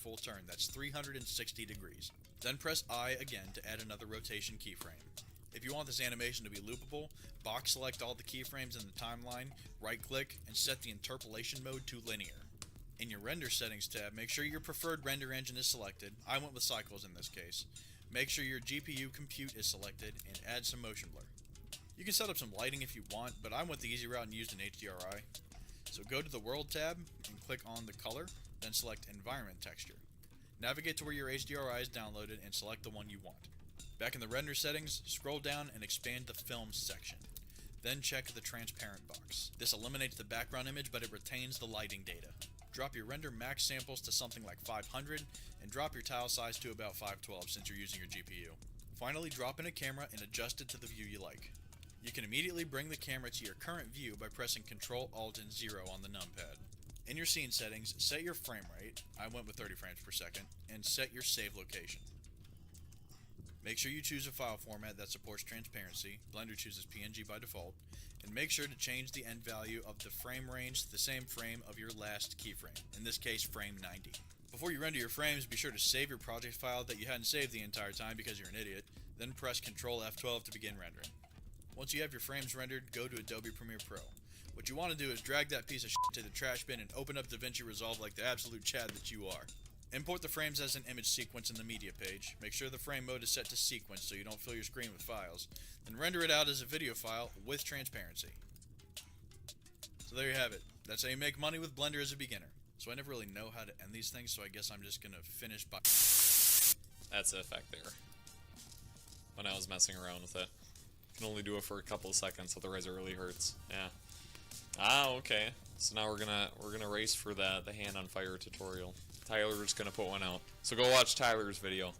full turn, that's 360 degrees. Then press I again to add another rotation keyframe. If you want this animation to be loopable, box select all the keyframes in the timeline, right click, and set the interpolation mode to linear. In your render settings tab, make sure your preferred render engine is selected. I went with Cycles in this case. Make sure your GPU compute is selected and add some motion blur. You can set up some lighting if you want, but I went the easy route and used an HDRI. So go to the World tab and click on the color, then select Environment Texture. Navigate to where your HDRI is downloaded and select the one you want. Back in the render settings, scroll down and expand the film section. Then check the transparent box. This eliminates the background image, but it retains the lighting data. Drop your render max samples to something like 500 and drop your tile size to about 512 since you're using your GPU. Finally, drop in a camera and adjust it to the view you like. You can immediately bring the camera to your current view by pressing Ctrl Alt and 0 on the numpad. In your scene settings, set your frame rate, I went with 30 frames per second, and set your save location. Make sure you choose a file format that supports transparency, Blender chooses PNG by default, and make sure to change the end value of the frame range to the same frame of your last keyframe, in this case frame 90. Before you render your frames, be sure to save your project file that you hadn't saved the entire time because you're an idiot, then press Ctrl F12 to begin rendering. Once you have your frames rendered, go to Adobe Premiere Pro. What you want to do is drag that piece of shit to the trash bin and open up DaVinci Resolve like the absolute Chad that you are. Import the frames as an image sequence in the media page. Make sure the frame mode is set to sequence so you don't fill your screen with files. Then render it out as a video file with transparency. So there you have it. That's how you make money with Blender as a beginner. So I never really know how to end these things, so I guess I'm just gonna finish by... That's the effect there. When I was messing around with it. Can only do it for a couple of seconds, otherwise it really hurts. Yeah. Ah, okay. So now we're gonna race for the hand on fire tutorial. Tyler's gonna put one out. So go watch Tyler's video.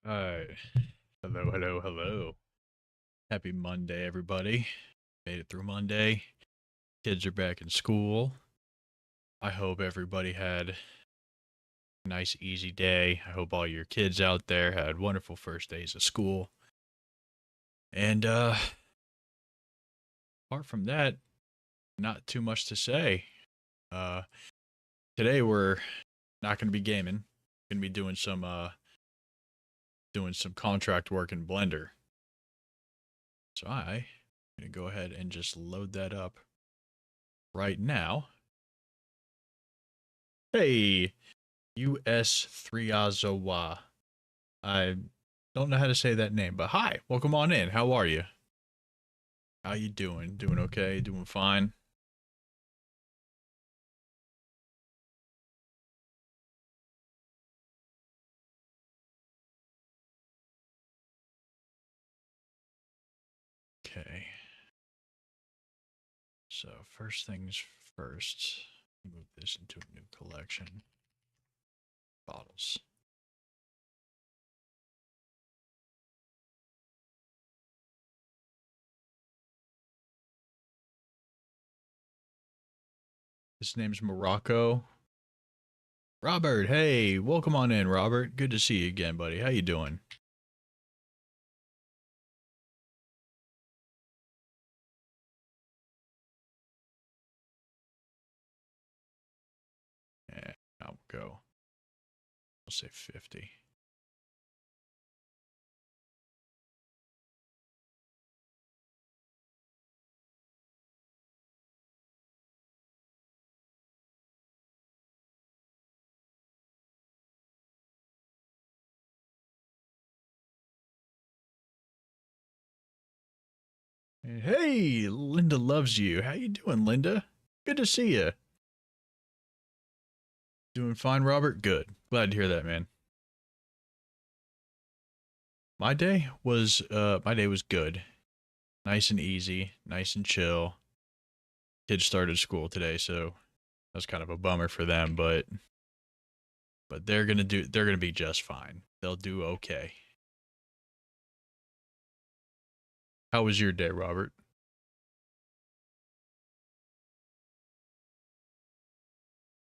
Hi. Hello, hello, hello. Happy Monday, everybody. Made it through Monday. Kids are back in school. I hope everybody had a nice, easy day. I hope all your kids out there had wonderful first days of school. And, apart from that, not too much to say. Today we're not going to be gaming. We're going to be doing some contract work in Blender. So I'm going to go ahead and just load that up right now. Hey, US3Azawa. I don't know how to say that name, but hi, welcome on in. How are you? How you doing? Doing okay? Doing fine? Okay. So first things first, move this into a new collection. Bottles. His name's Morocco. Robert, hey, welcome on in, Robert. Good to see you again, buddy. How you doing? Yeah, I'll go. I'll say 50. Hey, Linda loves you. How you doing, Linda? Good to see you. Doing fine, Robert? Good. Glad to hear that, man. My day was good. Nice and easy, nice and chill. Kids started school today, so that was kind of a bummer for them, but they're going to be just fine. They'll do okay. How was your day, Robert?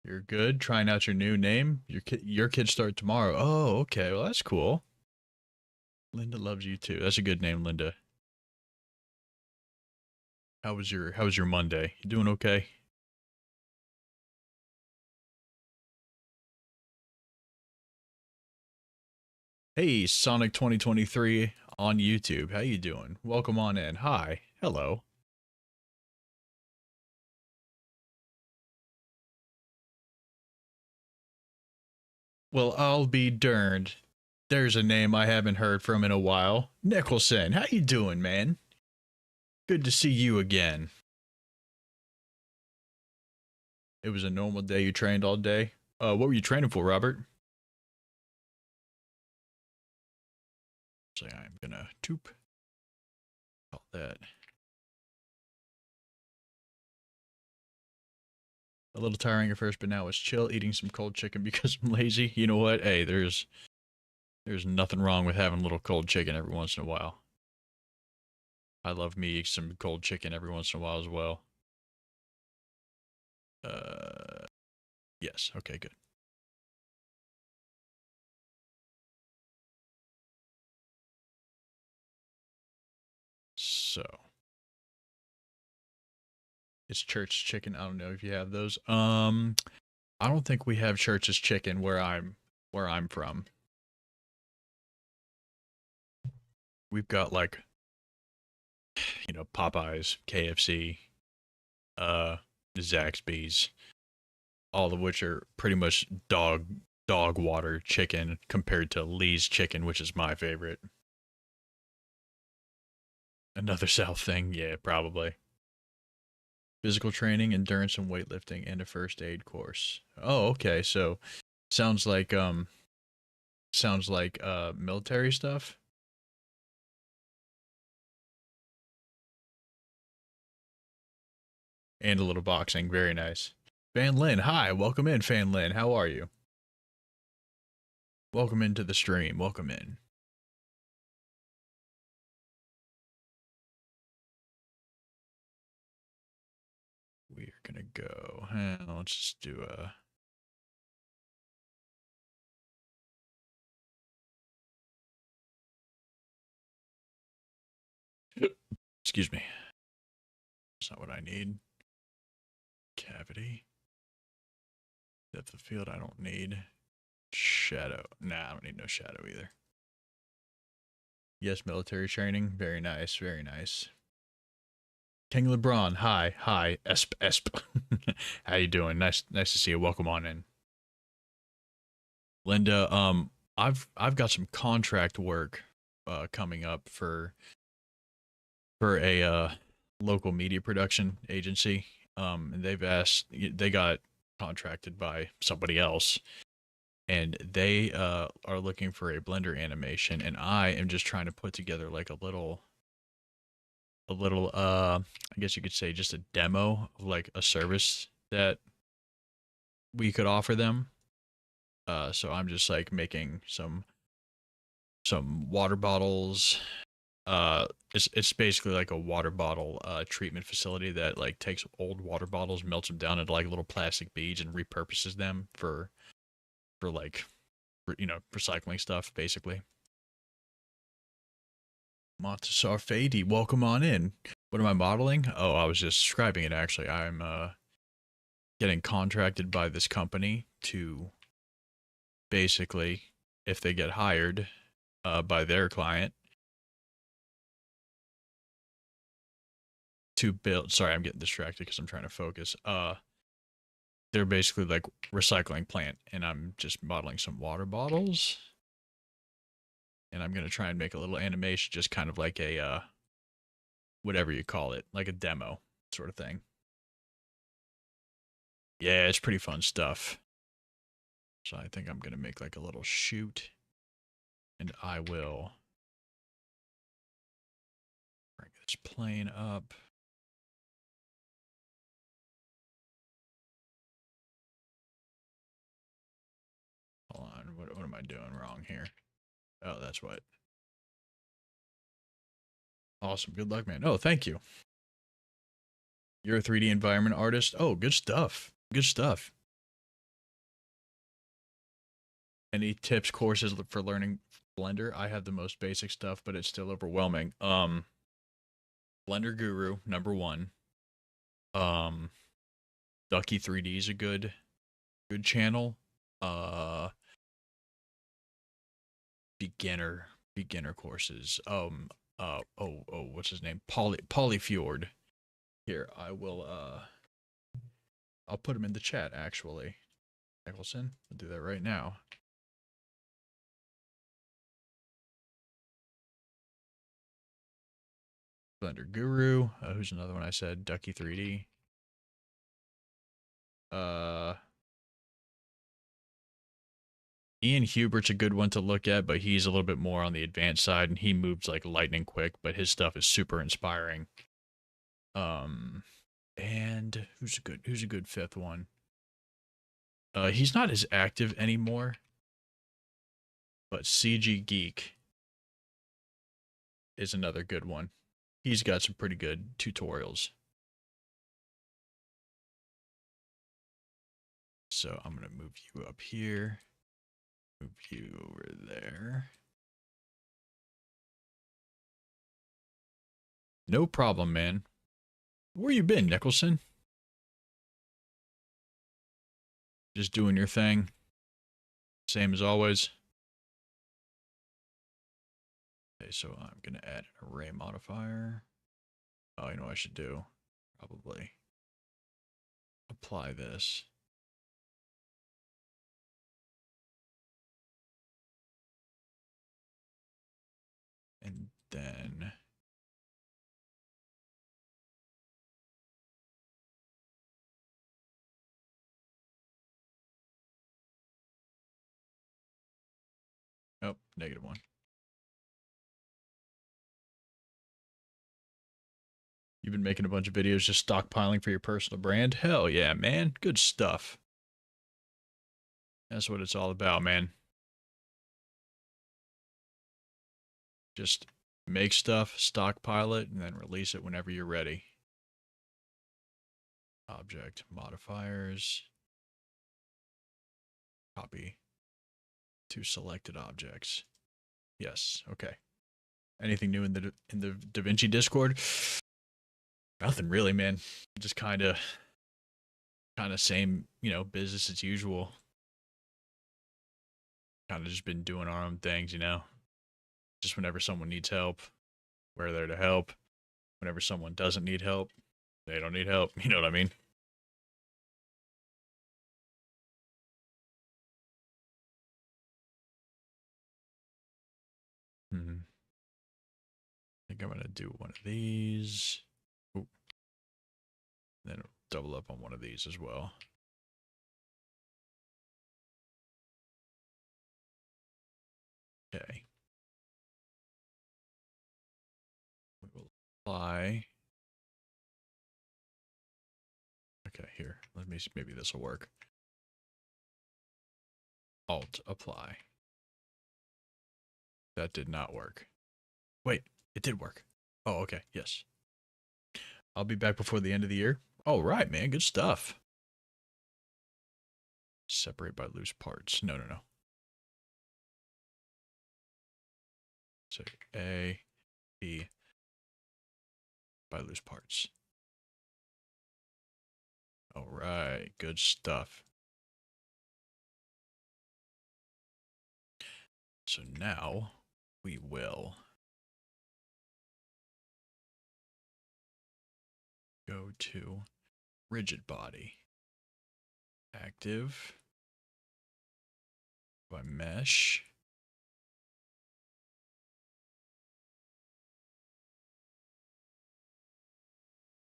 You're good. Trying out your new name. Your kids start tomorrow. Oh, okay. Well, that's cool. Linda loves you too. That's a good name, Linda. How was your Monday? You doing okay? Hey, Sonic 2023 on YouTube. How you doing? Welcome on in. Hi. Hello. Well, I'll be darned. There's a name I haven't heard from in a while. Nicholson. How you doing, man? Good to see you again. It was a normal day. You trained all day. What were you training for, Robert? So I'm gonna toop. Call that. A little tiring at first, but now it's chill. Eating some cold chicken because I'm lazy. You know what? Hey, there's nothing wrong with having a little cold chicken every once in a while. I love me some cold chicken every once in a while as well. Yes. Okay, good. So, it's church chicken. I don't know if you have those. I don't think we have church's chicken where I'm from. We've got like, Popeyes, KFC, Zaxby's, all of which are pretty much dog water chicken compared to Lee's chicken, which is my favorite. Another South thing, yeah, probably. Physical training, endurance and weightlifting, and a first aid course. Oh, okay. So sounds like military stuff. And a little boxing. Very nice. Fan Lin, hi, welcome in, Fan Lin. How are you? Welcome into the stream. Welcome in. We are gonna go. Let's just do a. Excuse me. That's not what I need. Cavity. Depth of field. I don't need. Shadow. Nah, I don't need no shadow either. Yes, military training. Very nice. Very nice. King LeBron. Hi. Hi. Esp. How you doing? Nice to see you. Welcome on in. Linda, I've got some contract work coming up for a local media production agency. And they got contracted by somebody else, and they are looking for a Blender animation, and I am just trying to put together like a little I guess you could say just a demo of like a service that we could offer them. So I'm just like making some water bottles. It's basically like a water bottle treatment facility that like takes old water bottles, melts them down into like little plastic beads, and repurposes them for recycling stuff basically. Montasar Fady, welcome on in. What am I modeling? Oh, I was just describing it actually. I'm getting contracted by this company to basically, if they get hired by their client, to build. Sorry, I'm getting distracted because I'm trying to focus. They're basically like recycling plant, and I'm just modeling some water bottles, and I'm gonna try and make a little animation, just kind of like a whatever you call it, like a demo sort of thing. Yeah, it's pretty fun stuff. So I think I'm gonna make like a little shoot, and I will bring this plane up. Hold on, what am I doing wrong here? Oh, that's what. Awesome, good luck, man. Oh, thank you. You're a 3D environment artist. Oh, good stuff. Good stuff. Any tips, courses for learning Blender? I have the most basic stuff, but it's still overwhelming. Blender Guru, number one. Ducky 3D is a good channel. Beginner courses. What's his name? Polyfjord. Here, I'll put him in the chat actually. Nicholson, I'll do that right now. Blender Guru. Who's another one I said? Ducky 3D. Ian Hubert's a good one to look at, but he's a little bit more on the advanced side, and he moves like lightning quick, but his stuff is super inspiring. And who's a good fifth one? He's not as active anymore, but CG Geek is another good one. He's got some pretty good tutorials. So I'm going to move you up here. Move you over there. No problem, man. Where you been, Nicholson? Just doing your thing. Same as always. Okay, so I'm going to add an array modifier. Oh, you know what I should do? Probably apply this. And then oh, -1. You've been making a bunch of videos just stockpiling for your personal brand? Hell yeah, man. Good stuff. That's what it's all about, man. Just make stuff, stockpile it, and then release it whenever you're ready. Object modifiers. Copy to selected objects. Yes, okay. Anything new in the DaVinci Discord? Nothing really, man. Just kind of same, business as usual. Kind of just been doing our own things, Just whenever someone needs help, we're there to help. Whenever someone doesn't need help, they don't need help. You know what I mean? I think I'm going to do one of these. Ooh. Then double up on one of these as well. Okay. We will apply. Okay, here. Let me see. Maybe this will work. Alt apply. That did not work. Wait, it did work. Oh, okay. Yes. I'll be back before the end of the year. All right, man. Good stuff. Separate by loose parts. No. So A, B, by loose parts. All right. Good stuff. So now we will go to rigid body. Active by mesh.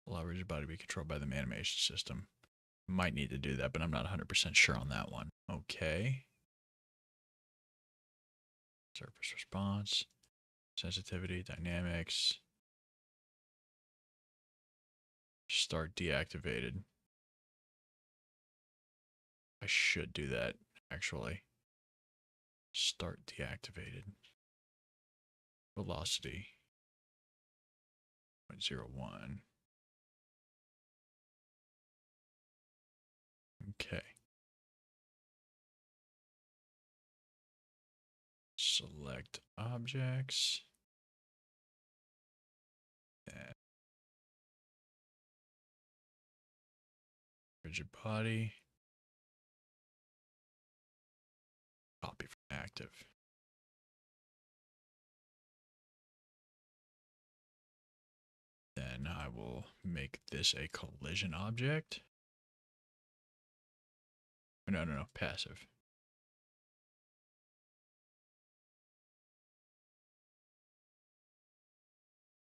Allow rigid body to be controlled by the animation system. Might need to do that, but I'm not 100% sure on that one. Okay. Surface response, sensitivity, dynamics. Start deactivated. I should do that, actually. Start deactivated. Velocity. 0.01. Okay. select objects. And rigid body. Copy from active. Then I will make this a collision object. No, passive.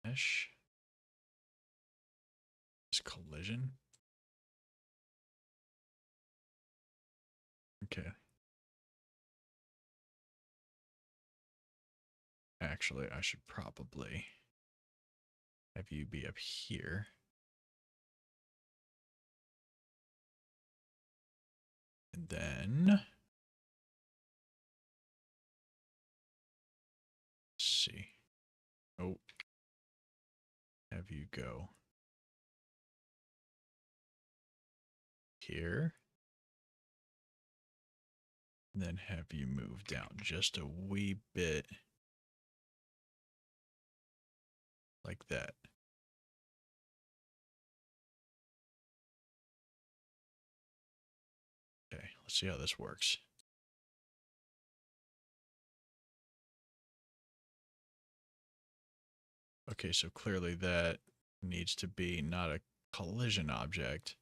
Mesh. Is collision. Okay. Actually, I should probably have you be up here. And then, let's see. Oh, have you go here. And then have you move down just a wee bit like that. Okay, let's see how this works. Okay, so clearly that needs to be not a collision object,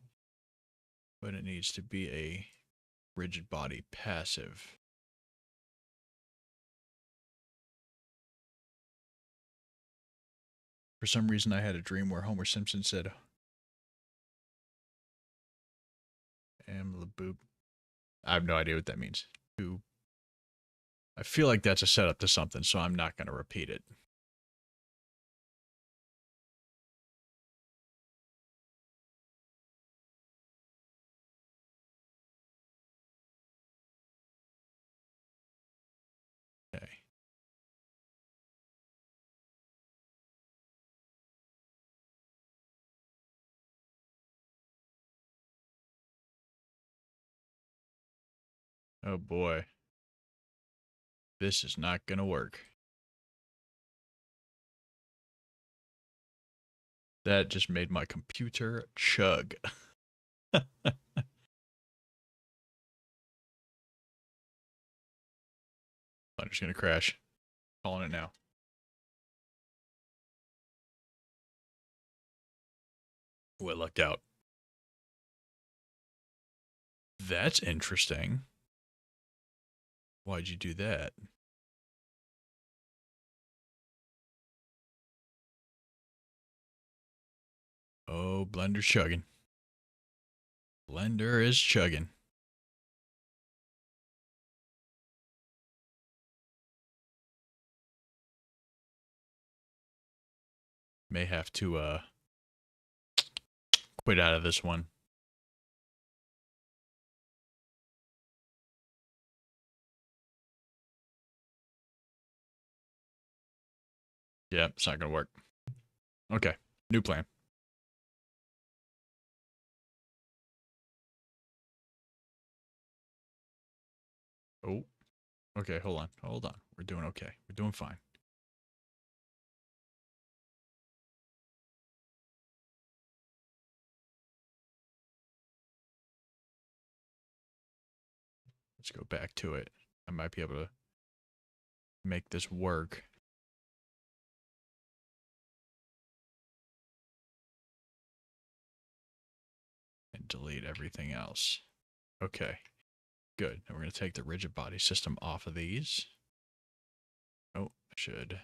but it needs to be a rigid body passive. For some reason, I had a dream where Homer Simpson said, "Am la boop." I have no idea what that means. I feel like that's a setup to something, so I'm not going to repeat it. Okay. Oh boy. This is not going to work. That just made my computer chug. I'm just going to crash. Calling it now. Oh, I lucked out. That's interesting. Why'd you do that? Oh, Blender's chugging. Blender is chugging. May have to quit out of this one. Yeah, it's not gonna work. Okay, new plan. Oh, okay, hold on. We're doing okay. We're doing fine. Let's go back to it. I might be able to make this work. And delete everything else. Okay, good. Now we're going to take the rigid body system off of these. Oh, I should.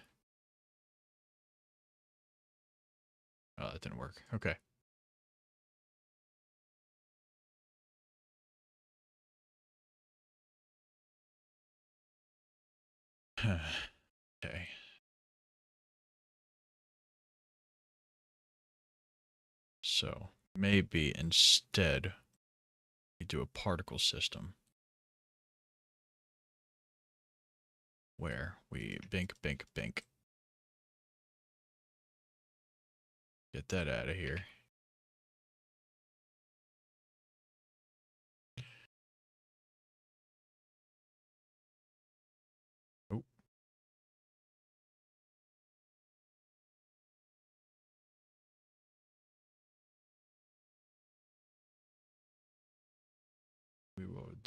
Oh, that didn't work. Okay. Okay. So maybe instead we do a particle system where we bink, bink, bink. Get that out of here. Oh,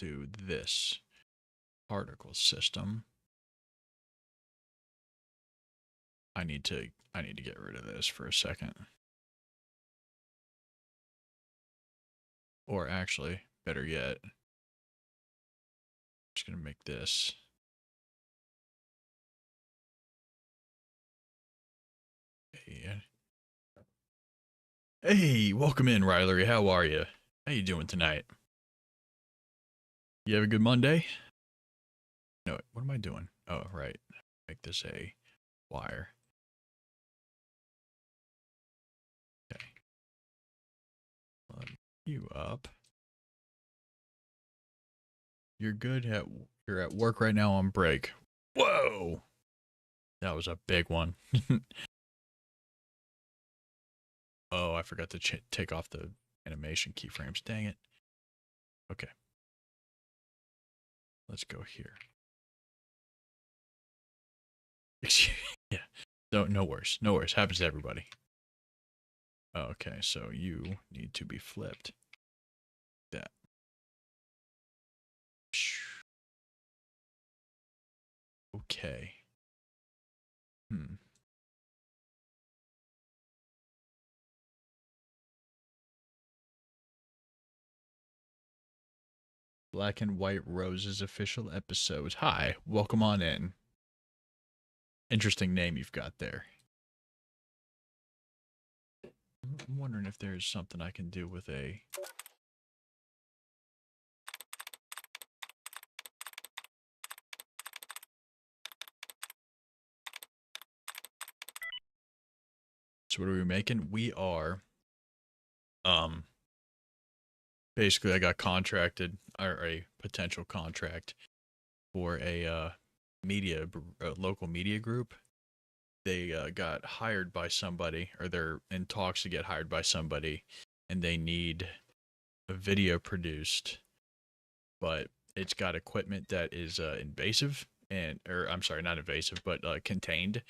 do this particle system. I need to get rid of this for a second. Or actually, better yet, I'm just gonna make this. Hey, welcome in, Riley. How are you? How you doing tonight? You have a good Monday? No, what am I doing? Oh, right. Make this a wire. Okay. Let you up. You're at work right now on break. Whoa! That was a big one. Oh, I forgot to take off the animation keyframes. Dang it. Okay. Let's go here. Yeah. No worries. No worries. Happens to everybody. Okay, so you need to be flipped. That. Okay. Black and White Roses official episode. Hi, welcome on in. Interesting name you've got there. I'm wondering if there's something I can do with a... So what are we making? We are... Basically, I got contracted, or a potential contract, for a local media group. They got hired by somebody, or they're in talks to get hired by somebody, and they need a video produced, but it's got equipment that is invasive, or I'm sorry, not invasive, but contained,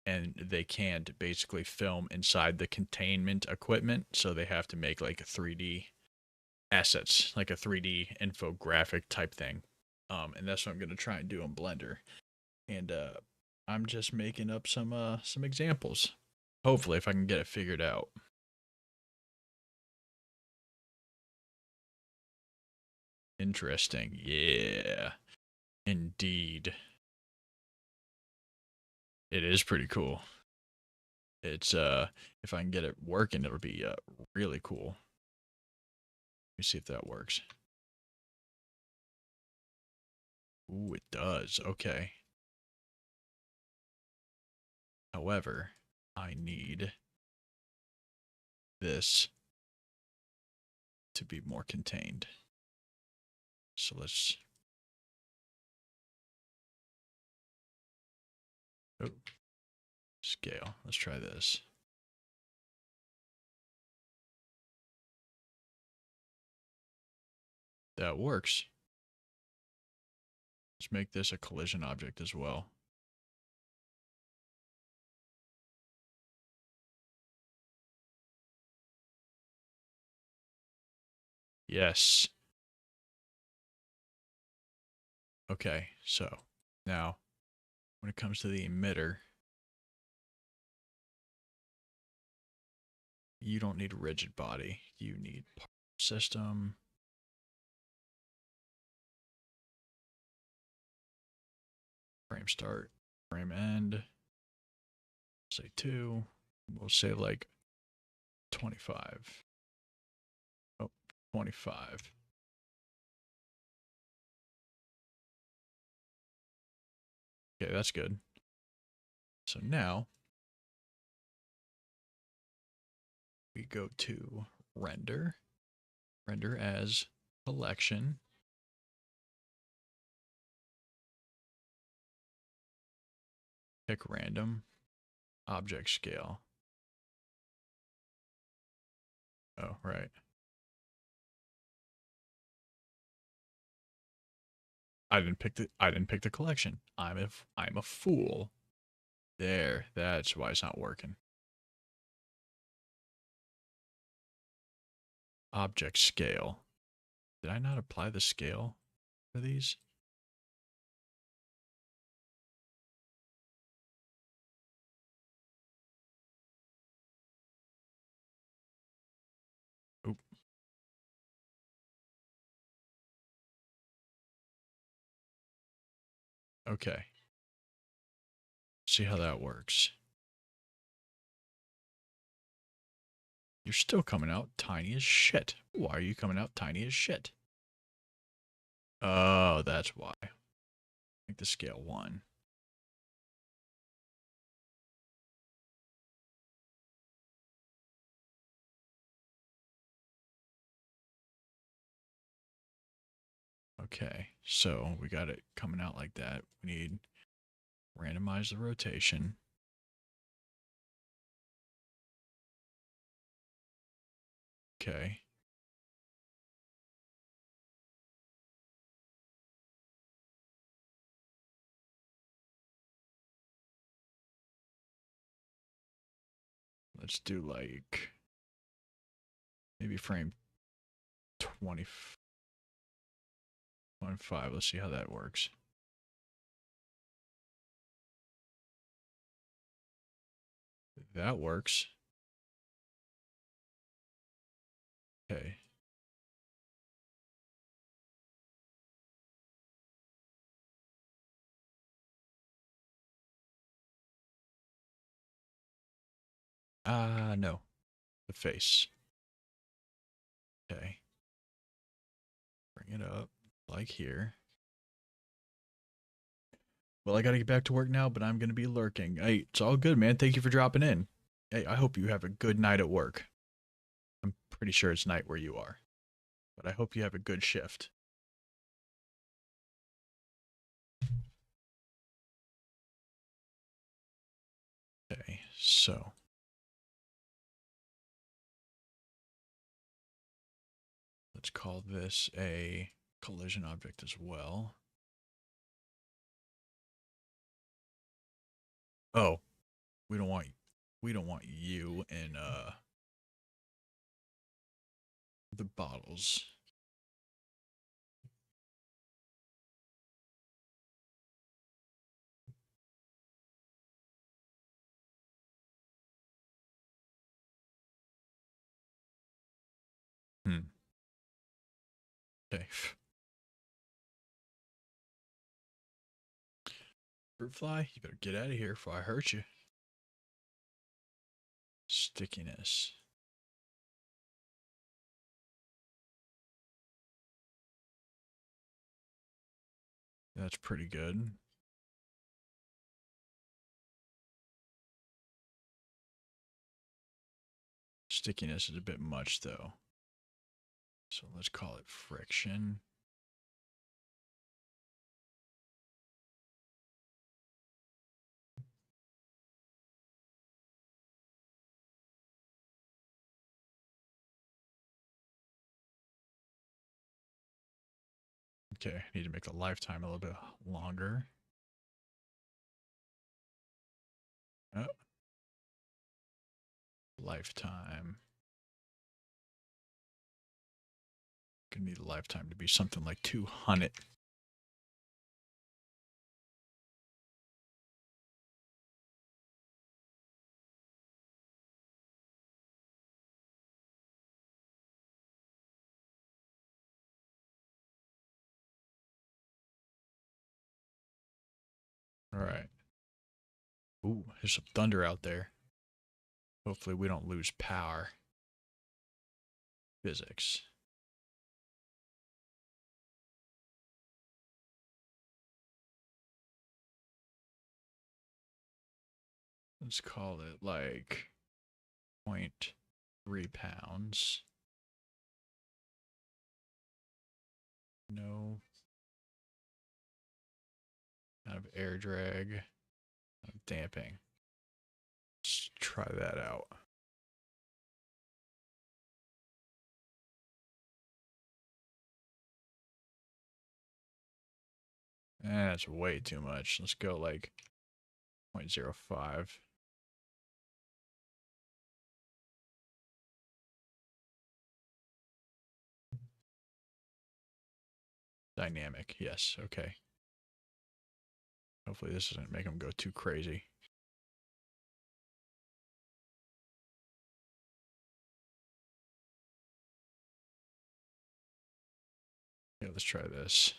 and they can't basically film inside the containment equipment, so they have to make like a 3D assets, like a 3D infographic type thing. And that's what I'm gonna try and do in Blender. And I'm just making up some examples. Hopefully, if I can get it figured out. Interesting. Yeah. Indeed. It is pretty cool. It's if I can get it working, it'll be really cool. Let me see if that works. Ooh, it does. Okay. However, I need this to be more contained. So let's... Oh. Scale. Let's try this. That works. Let's make this a collision object as well. Yes. Okay, so now when it comes to the emitter, you don't need a rigid body. You need system. Frame start, frame end. Say 2. We'll say like 25. Oh, 25. Okay, that's good. So now we go to render. Render as collection. Pick random. Object scale. Oh, right. I didn't pick the collection. I'm a fool. There, that's why it's not working. Object scale. Did I not apply the scale? for these? Oop. Okay. See how that works. You're still coming out tiny as shit. Why are you coming out tiny as shit? Oh, that's why. Make the scale 1. Okay, so we got it coming out like that. We need randomize the rotation. Okay. Let's do like maybe frame 20, 25. Let's see how that works. That works. Okay. No. The face. Okay. Bring it up like here. Well, I got to get back to work now, but I'm going to be lurking. Hey, it's all good, man. Thank you for dropping in. Hey, I hope you have a good night at work. I'm pretty sure it's night where you are, but I hope you have a good shift. Okay, so let's call this a collision object as well. Oh, we don't want you in the bottles. Okay. Fruit fly, you better get out of here before I hurt you. Stickiness. That's pretty good. Stickiness is a bit much though. So let's call it friction. Okay, I need to make the lifetime a little bit longer. Oh. Lifetime. Gonna need a lifetime to be something like 200. All right. Ooh, there's some thunder out there. Hopefully we don't lose power. Physics. Let's call it like 0.3 pounds. No. Kind of air drag. Damping. Let's try that out. That's way too much. Let's go like 0.05. Dynamic, yes, okay. Hopefully this doesn't make them go too crazy. Yeah, let's try this.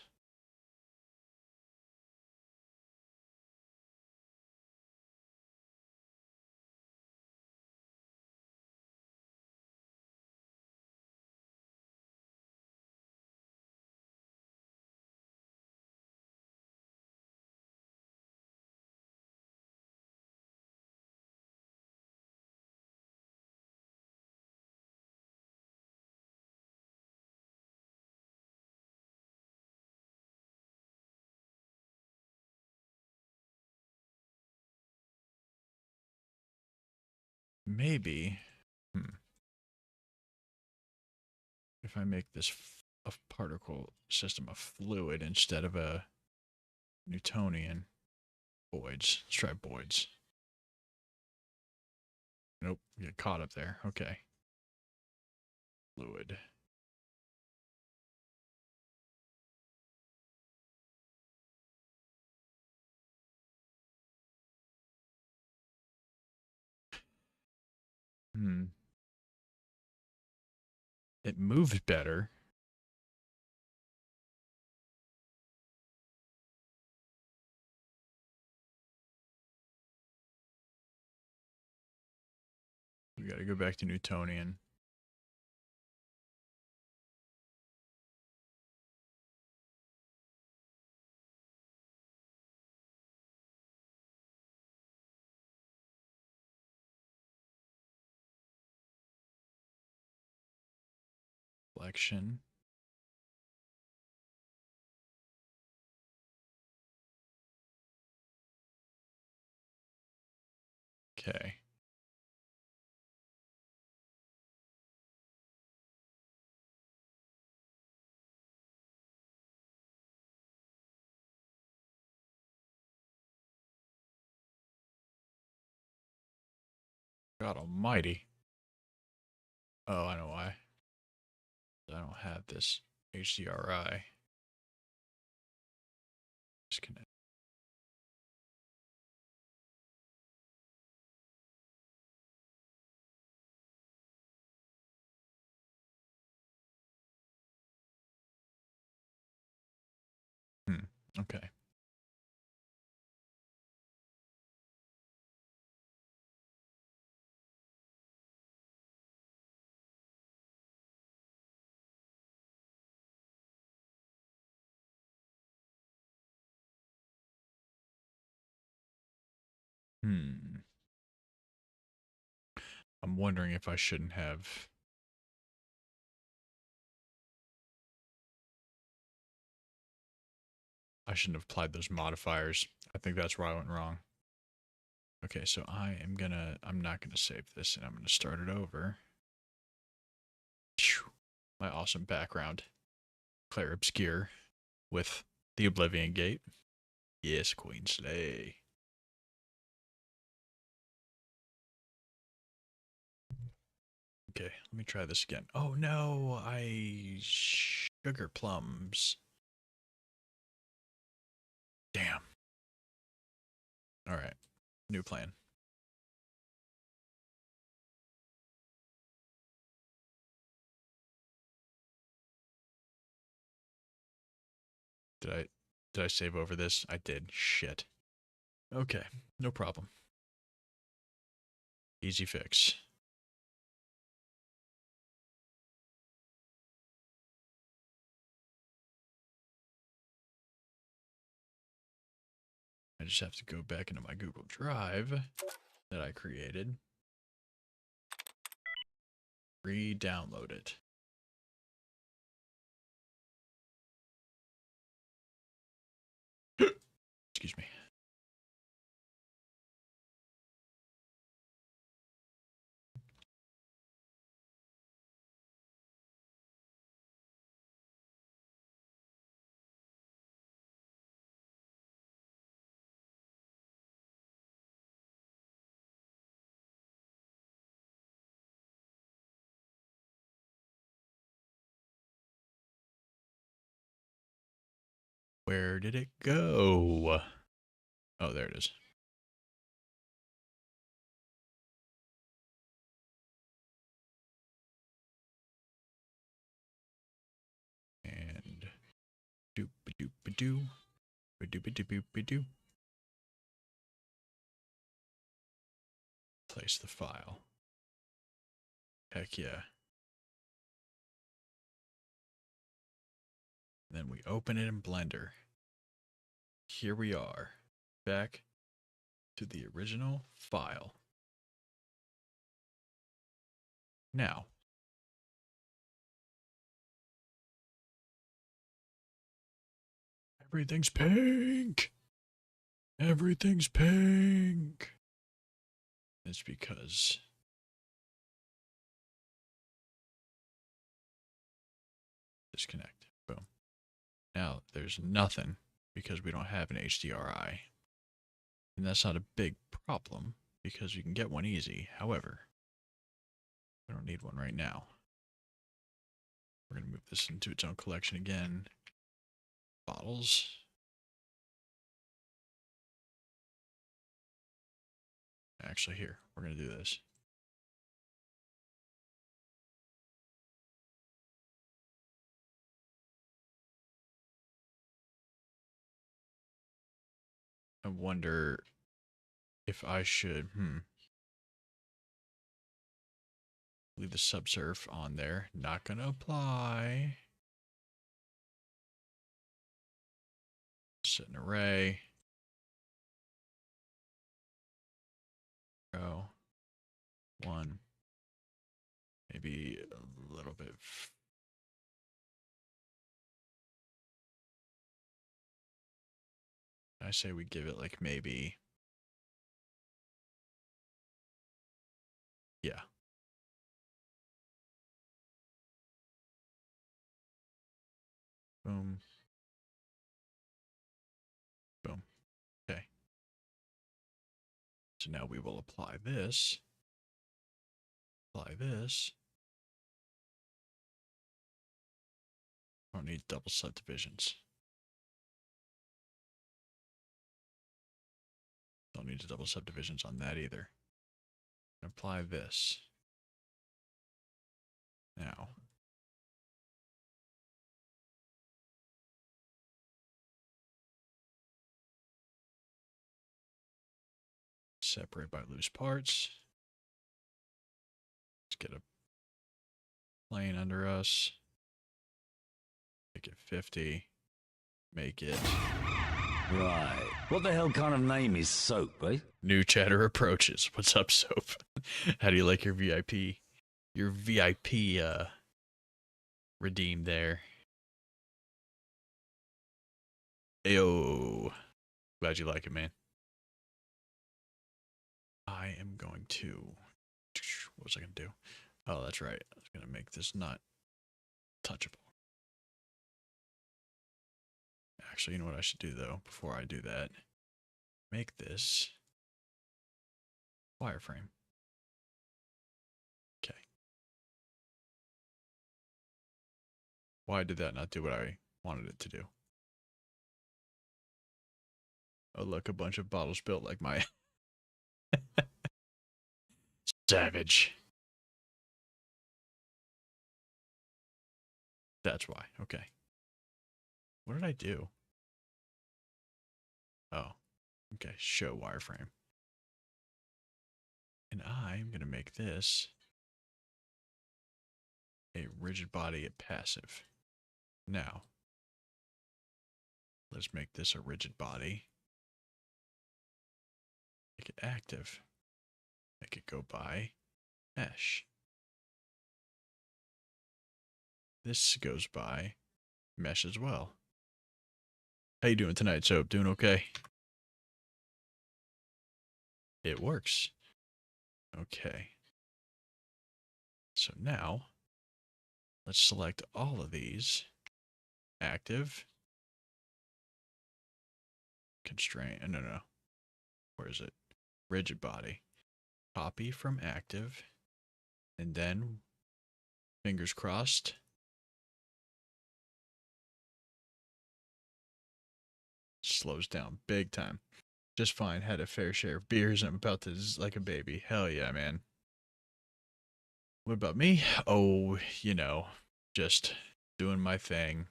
Maybe, if I make this a particle system of fluid instead of a Newtonian. Voids. Let's try voids. Nope, get caught up there. Okay. Fluid. It moves better. We gotta go back to Newtonian. Flexion. Okay. God almighty. Oh, I know why. I don't have this HDRI. Disconnect. Okay. I'm wondering if I shouldn't have. I shouldn't have applied those modifiers. I think that's where I went wrong. Okay, so I'm not gonna save this and I'm gonna start it over. My awesome background. Claire Obscure with the Oblivion Gate. Yes, Queen Slay. Okay, let me try this again. Oh no, sugar plums. Damn. All right, new plan. Did I save over this? I did. Shit. Okay, no problem. Easy fix. I just have to go back into my Google Drive that I created. Re-download it. Excuse me. Where did it go? Oh, there it is. And doop-a-doop-a-doo. Ba-doop-a-doop-a-doo. Place the file. Heck yeah. Then we open it in Blender. Here we are. Back to the original file. Now, everything's pink. Everything's pink. It's because disconnect. Boom. Now there's nothing because we don't have an HDRI. And that's not a big problem because you can get one easy. However, we don't need one right now. We're going to move this into its own collection again. Bottles. Actually, here, we're going to do this. I wonder if I should, leave the subsurf on there. Not going to apply. Set an array. Go. One. Maybe a little bit. I say we give it like maybe. Yeah. Boom. Boom. Okay. So now we will apply this. Apply this. Don't need double subdivisions. Don't need double subdivisions on that either. Apply this. Now. Separate by loose parts. Let's get a plane under us. Make it 50. Make it. Right. What the hell kind of name is Soap, eh? New chatter approaches. What's up, Soap? How do you like your VIP? Your VIP redeem there. Ayo. Glad you like it, man. I am going to. What was I going to do? Oh, that's right. I was going to make this not touchable. Actually, you know what I should do, though, before I do that? Make this wireframe. Okay. Why did that not do what I wanted it to do? Oh, look, a bunch of bottles built like my... Savage. That's why. Okay. What did I do? Oh. Okay, show wireframe. And I'm going to make this a rigid body at passive. Now, let's make this a rigid body. Make it active. Make it go by mesh. This goes by mesh as well. How you doing tonight, Soap? Doing okay? It works. Okay. So now, let's select all of these. Active. Constraint. No. Where is it? Rigid body. Copy from active. And then, fingers crossed. slows down big time. Just fine. Had a fair share of beers and I'm about to like a baby. Hell yeah, man. What about me? Oh, just doing my thing.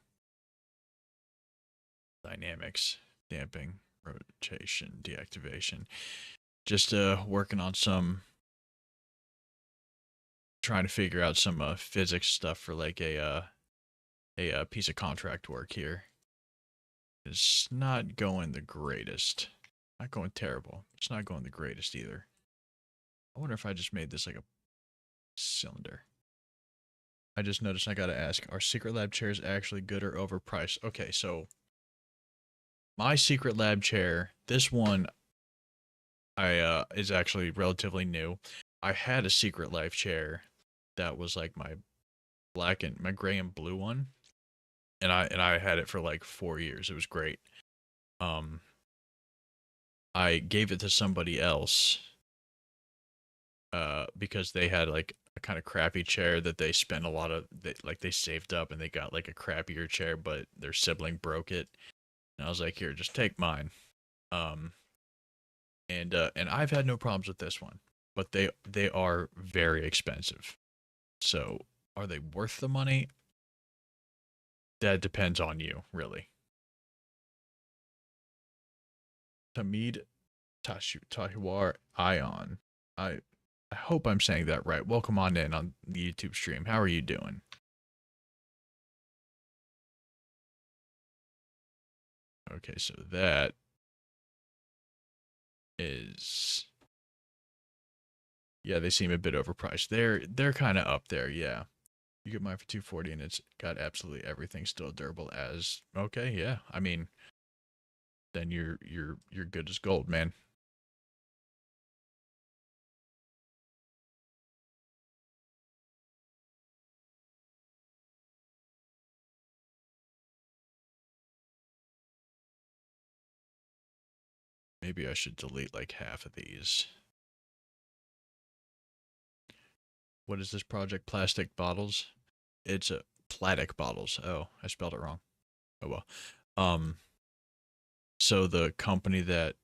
Dynamics, damping, rotation, deactivation. Just working on trying to figure out some physics stuff for like a piece of contract work here. It's not going the greatest. Not going terrible. It's not going the greatest either. I wonder if I just made this like a cylinder. I just noticed I gotta ask, are Secret Lab chairs actually good or overpriced? Okay, so my Secret Lab chair, this one is actually relatively new. I had a Secret Life chair that was like my gray and blue one. And I had it for like 4 years. It was great. I gave it to somebody else because they had like a kind of crappy chair that they spent a lot of they saved up and they got like a crappier chair, but their sibling broke it. And I was like, "Here, just take mine." And I've had no problems with this one, but they are very expensive. So, are they worth the money? That depends on you, really. Tamid Tahiwar Ion. I hope I'm saying that right. Welcome on in on the YouTube stream. How are you doing? Okay, so that is, yeah, they seem a bit overpriced. They're kind of up there, yeah. You get mine for 240 and it's got absolutely everything still durable as okay, yeah. I mean, then you're good as gold, man. Maybe I should delete like half of these. What is this project? Plastic bottles? It's a Platic bottles. Oh, I spelled it wrong. Oh well. So the company that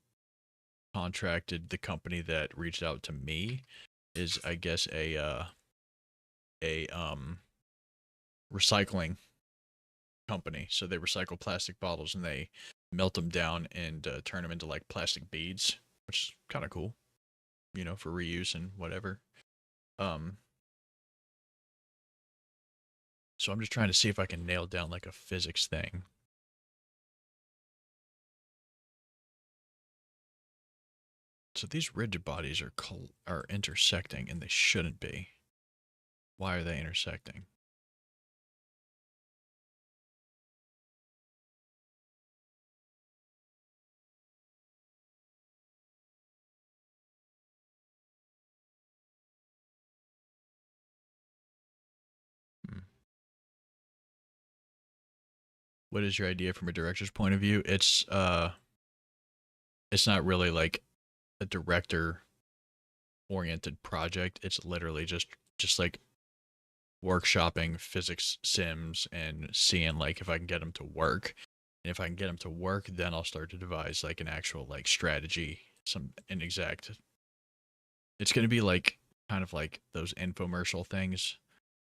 contracted the company that reached out to me is, I guess, a recycling company. So they recycle plastic bottles and they melt them down and turn them into like plastic beads, which is kind of cool, for reuse and whatever. So I'm just trying to see if I can nail down like a physics thing. So these rigid bodies are intersecting and they shouldn't be. Why are they intersecting? Hmm. What is your idea from a director's point of view? It's not really like a director oriented project. It's literally just like workshopping physics sims and seeing like if I can get them to work. And if I can get them to work, then I'll start to devise like an actual like strategy, an exact. It's going to be like kind of like those infomercial things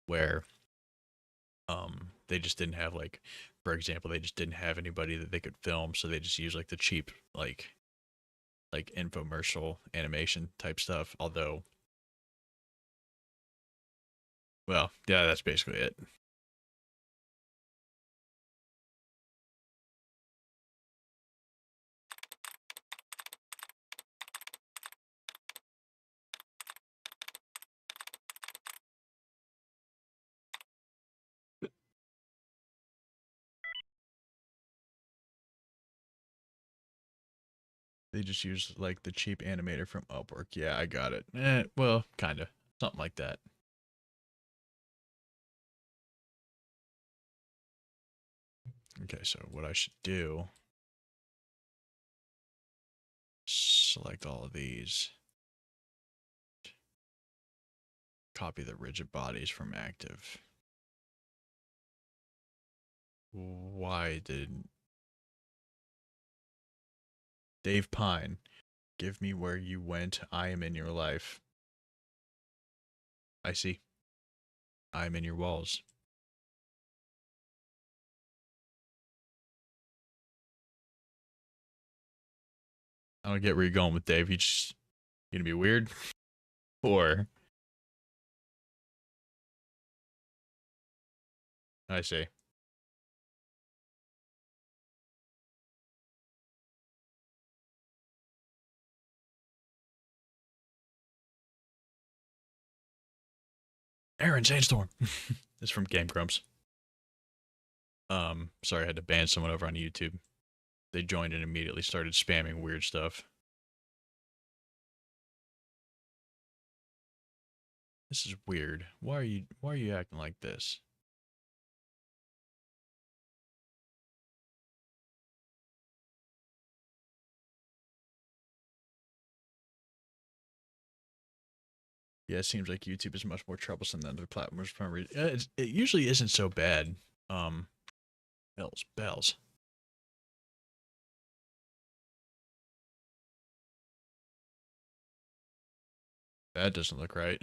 where they just didn't have like, for example, they just didn't have anybody that they could film, so they just use like the cheap like infomercial animation type stuff. Although, well, yeah, that's basically it. They just use like the cheap animator from Upwork. Yeah, I got it. Well, kind of. Something like that. Okay, so what I should do, select all of these, copy the rigid bodies from active. Why did Dave Pine, give me where you went. I am in your life. I see. I am in your walls. I don't get where you're going with Dave. You just gonna be weird? Or I see. Aaron Sandstorm. It's from Game Grumps. Sorry, I had to ban someone over on YouTube. They joined and immediately started spamming weird stuff. This is weird. Why are you acting like this? Yeah, it seems like YouTube is much more troublesome than other platforms. It usually isn't so bad. Bells. That doesn't look right.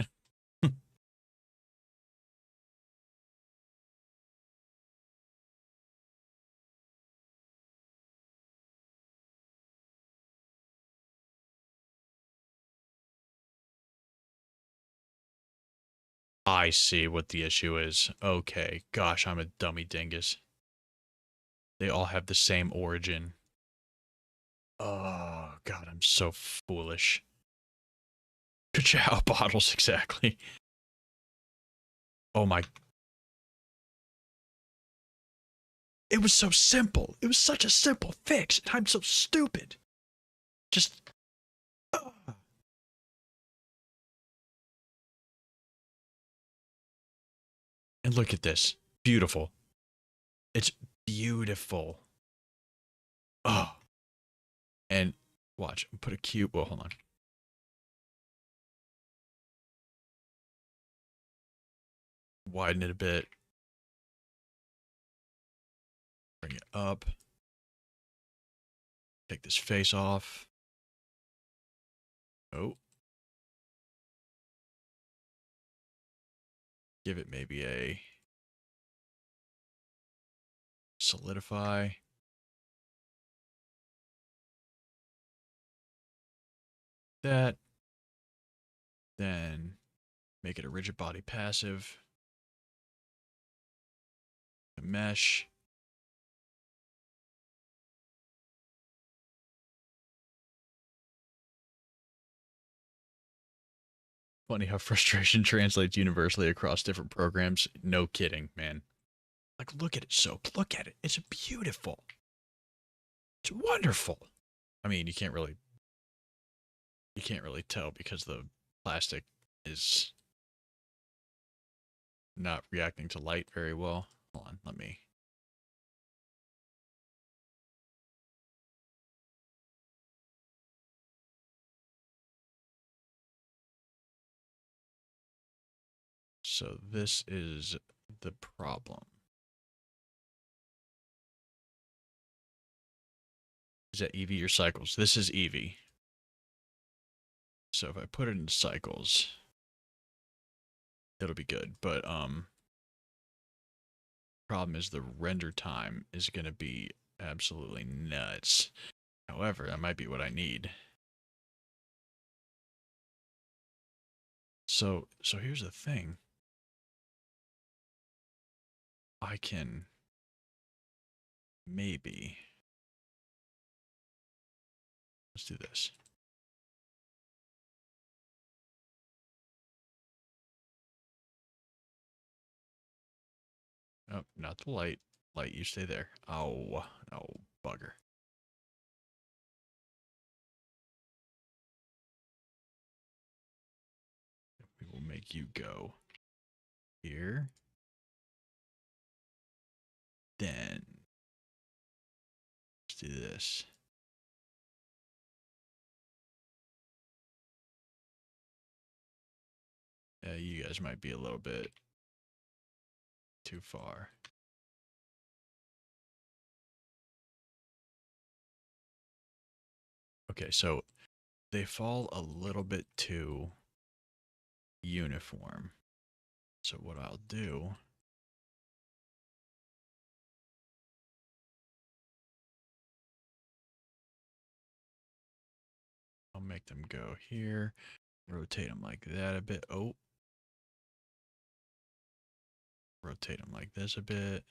I see what the issue is. Okay, gosh, I'm a dummy dingus. They all have the same origin. Oh, God, I'm so foolish. Ka-chow bottles, exactly. Oh my. It was so simple. It was such a simple fix. And I'm so stupid. Just. And look at this. Beautiful. It's beautiful. Oh. And watch. Put a cube. Well, hold on. Widen it a bit. Bring it up. Take this face off. Oh. Give it maybe a solidify. That. Then make it a rigid body passive. A mesh. Funny how frustration translates universally across different programs. No kidding, man. Like, look at it, Soap. Look at it. It's beautiful. It's wonderful. I mean, you can't really tell because the plastic is not reacting to light very well. Hold on, let me. So this is the problem. Is that EV or cycles? This is EV. So if I put it in cycles, it'll be good. But problem is the render time is going to be absolutely nuts. However, that might be what I need. So here's the thing. I can maybe, let's do this. Oh, not the light. Light, you stay there. Oh, bugger. We will make you go here. Then let's do this. You guys might be a little bit too far. Okay, so they fall a little bit too uniform. So what I'll do, I'll make them go here, rotate them like that a bit. Oh, rotate them like this a bit.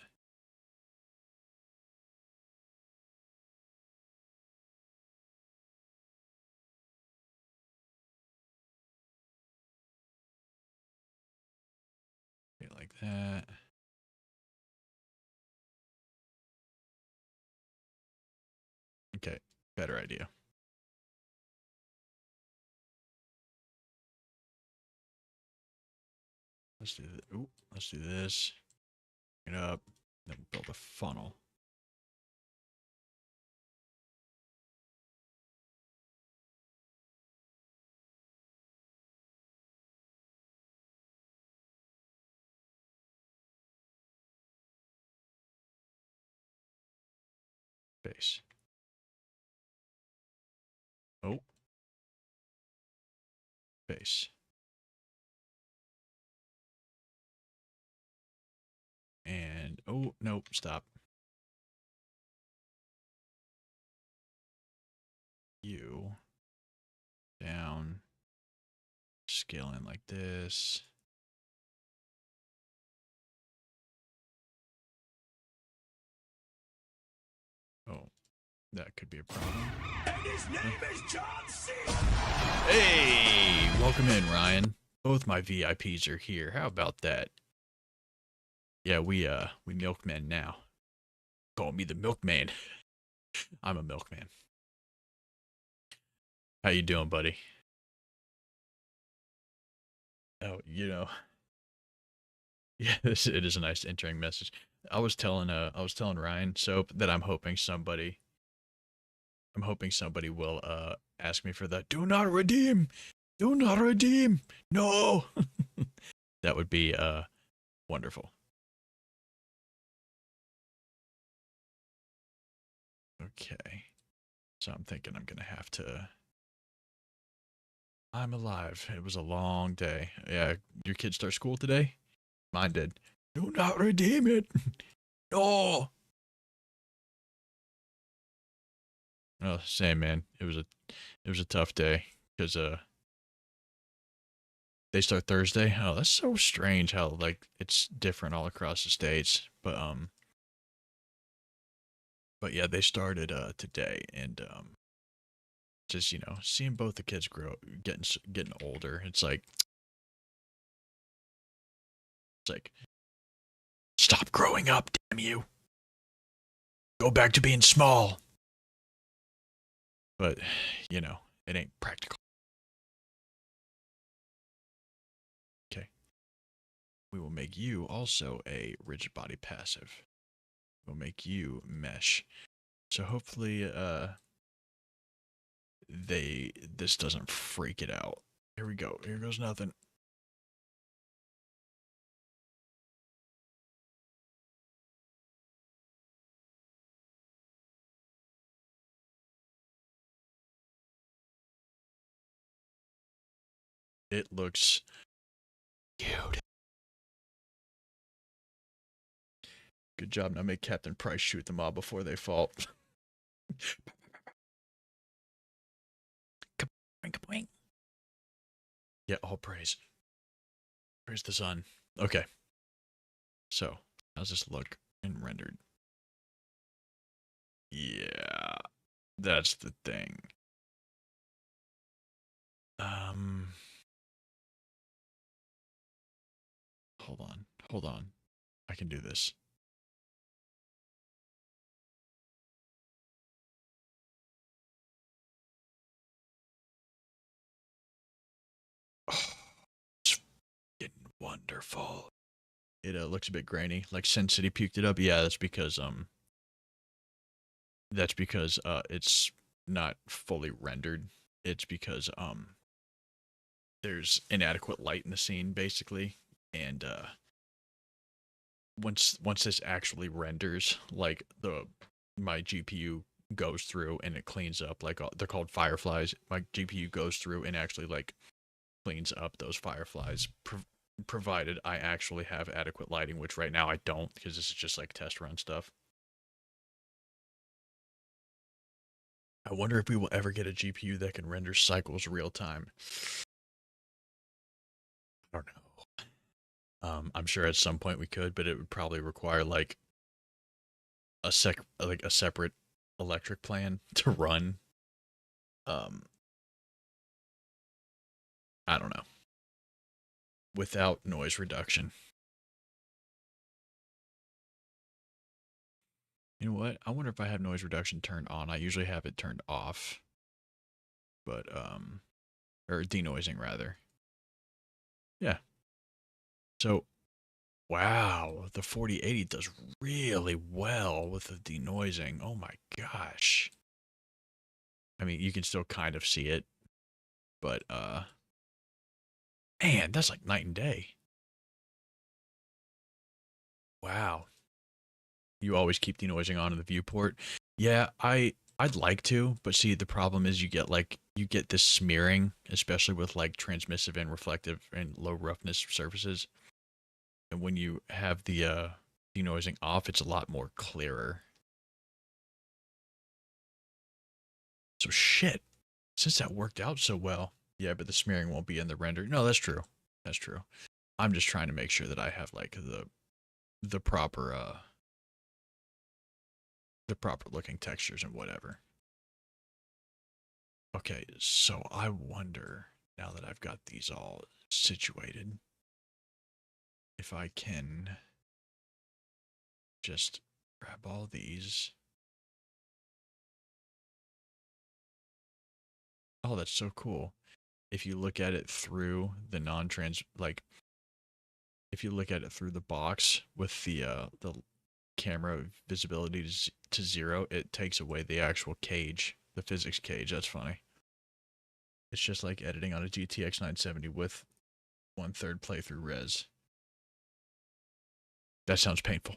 Like that. Okay, better idea. Let's do this. Ooh, let's do this. Bring it up. Then build a funnel. Base. Oh. Base. And, oh, nope, stop. You. Down. Scale in like this. Oh, that could be a problem. And his name is John C. Hey, welcome in, Ryan. Both my VIPs are here. How about that? Yeah, we milkmen now. Call me the milkman. I'm a milkman. How you doing, buddy? Oh, yeah, it is a nice entering message. I was telling Ryan Soap that I'm hoping somebody will ask me for the do not redeem. Do not redeem. No. That would be wonderful. Okay. So I'm thinking I'm going to have to I'm alive. It was a long day. Yeah, your kids start school today? Mine did. Do not redeem it. No. Oh, same man. It was a tough day because they start Thursday. Oh, that's so strange how like it's different all across the states. But yeah, they started today and just seeing both the kids grow getting older. It's like stop growing up, damn you. Go back to being small. But, it ain't practical. Okay. We will make you also a rigid body passive. We'll make you mesh. So hopefully, this doesn't freak it out. Here we go. Here goes nothing. It looks cute. Good job. Now make Captain Price shoot them all before they fall. Kaboing. Yeah, all praise. Praise the sun. Okay. So, how's this look in rendered? Yeah, that's the thing. Hold on. I can do this. Oh, it's getting wonderful. It looks a bit grainy, like Sin City puked it up. Yeah, that's because it's not fully rendered. It's because there's inadequate light in the scene basically, and once this actually renders, like my GPU goes through and it cleans up, like they're called fireflies. My GPU goes through and actually like cleans up those fireflies, provided I actually have adequate lighting, which right now I don't, because this is just like test run stuff. I wonder if we will ever get a GPU that can render cycles real time. I don't know. I'm sure at some point we could, but it would probably require like a separate electric plan to run. I don't know. Without noise reduction. You know what? I wonder if I have noise reduction turned on. I usually have it turned off. But or denoising rather. Yeah. So wow, the 4080 does really well with the denoising. Oh my gosh. I mean, you can still kind of see it, but man, that's like night and day. Wow. You always keep denoising on in the viewport. Yeah, I'd like to, but see the problem is you get this smearing, especially with like transmissive and reflective and low roughness surfaces. And when you have the denoising off, it's a lot more clearer. So shit. Since that worked out so well. Yeah, but the smearing won't be in the render. No, that's true. That's true. I'm just trying to make sure that I have like the proper looking textures and whatever. Okay, so I wonder, now that I've got these all situated, if I can just grab all these. Oh, that's so cool. If you look at it through the non-trans, like, if you look at it through the box with the camera visibility to 0, it takes away the actual cage, the physics cage. That's funny. It's just like editing on a GTX 970 with 1/3 playthrough res. That sounds painful.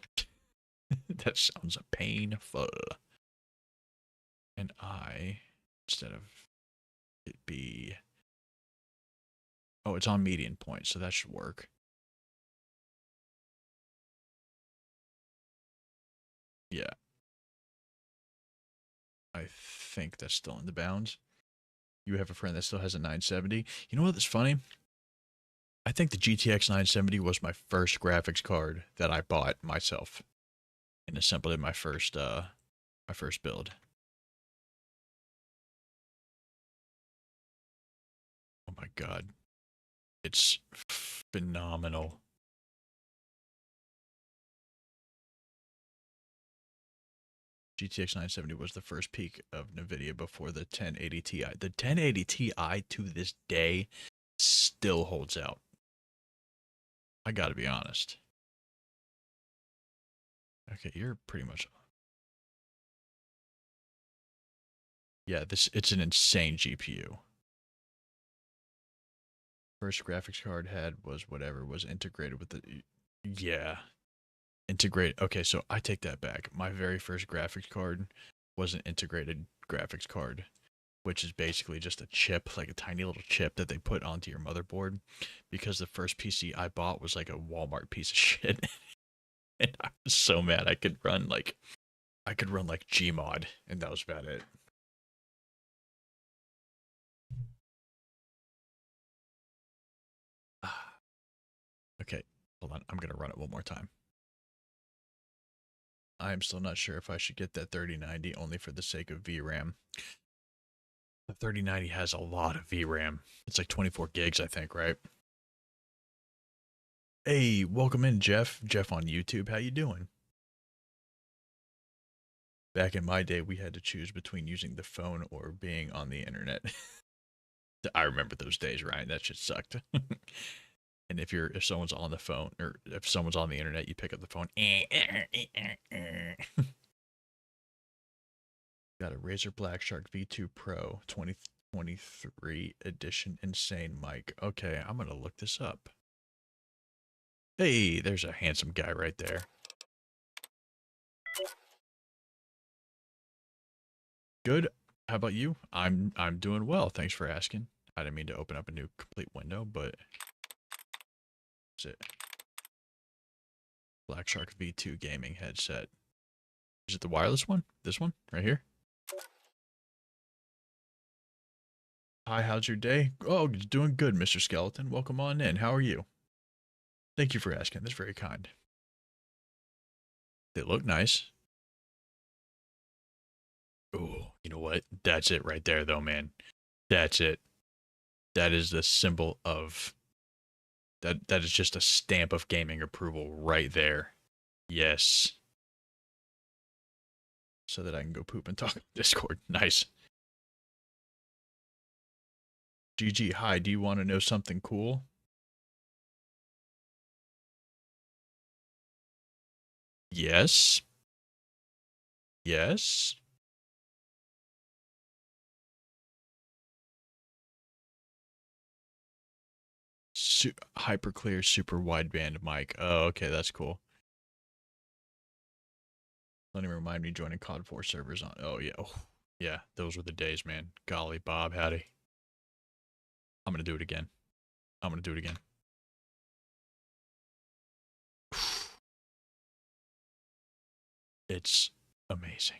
That sounds painful. And instead of it be, oh, it's on median point, so that should work. Yeah. I think that's still in the bounds. You have a friend that still has a 970. You know what's funny? I think the GTX 970 was my first graphics card that I bought myself and assembled in my first build. Oh my god. It's phenomenal. GTX 970 was the first peak of NVIDIA before the 1080 Ti. The 1080 Ti to this day still holds out. I gotta be honest. Okay, you're pretty much... Yeah, it's an insane GPU. First graphics card had was whatever was integrated with the... Yeah. Integrate. Okay, so I take that back. My very first graphics card was an integrated graphics card, which is basically just a chip, like a tiny little chip that they put onto your motherboard, because the first PC I bought was like a Walmart piece of shit. And I was so mad I could run like Gmod, and that was about it. Okay, hold on. I'm gonna run it one more time. I'm still not sure if I should get that 3090 only for the sake of VRAM. The 3090 has a lot of VRAM. It's like 24 gigs, I think, right? Hey, welcome in, Jeff. Jeff on YouTube. How you doing? Back in my day, we had to choose between using the phone or being on the internet. I remember those days, Ryan. That shit sucked. And if someone's on the phone or if someone's on the internet, you pick up the phone. Got a Razer Black Shark V2 Pro 2023 edition insane mic. Okay, I'm gonna look this up. Hey, there's a handsome guy right there. Good. How about you? I'm doing well. Thanks for asking. I didn't mean to open up a new complete window, but that's it. Black Shark V2 gaming headset. Is it the wireless one? This one right here? Hi, how's your day? Oh, it's doing good, Mr. Skeleton. Welcome on in. How are you? Thank you for asking. That's very kind. They look nice. Oh, you know what? That's it right there, though, man. That's it. That is the symbol of that is just a stamp of gaming approval right there. Yes. So that I can go poop and talk on Discord. Nice. GG, hi, do you want to know something cool? Yes. Yes. Hyper clear, super wideband mic. Oh, okay, that's cool. Let me remind me joining COD 4 servers on. Oh, yeah. Oh, yeah, those were the days, man. Golly, Bob, howdy. I'm going to do it again. I'm going to do it again. It's amazing.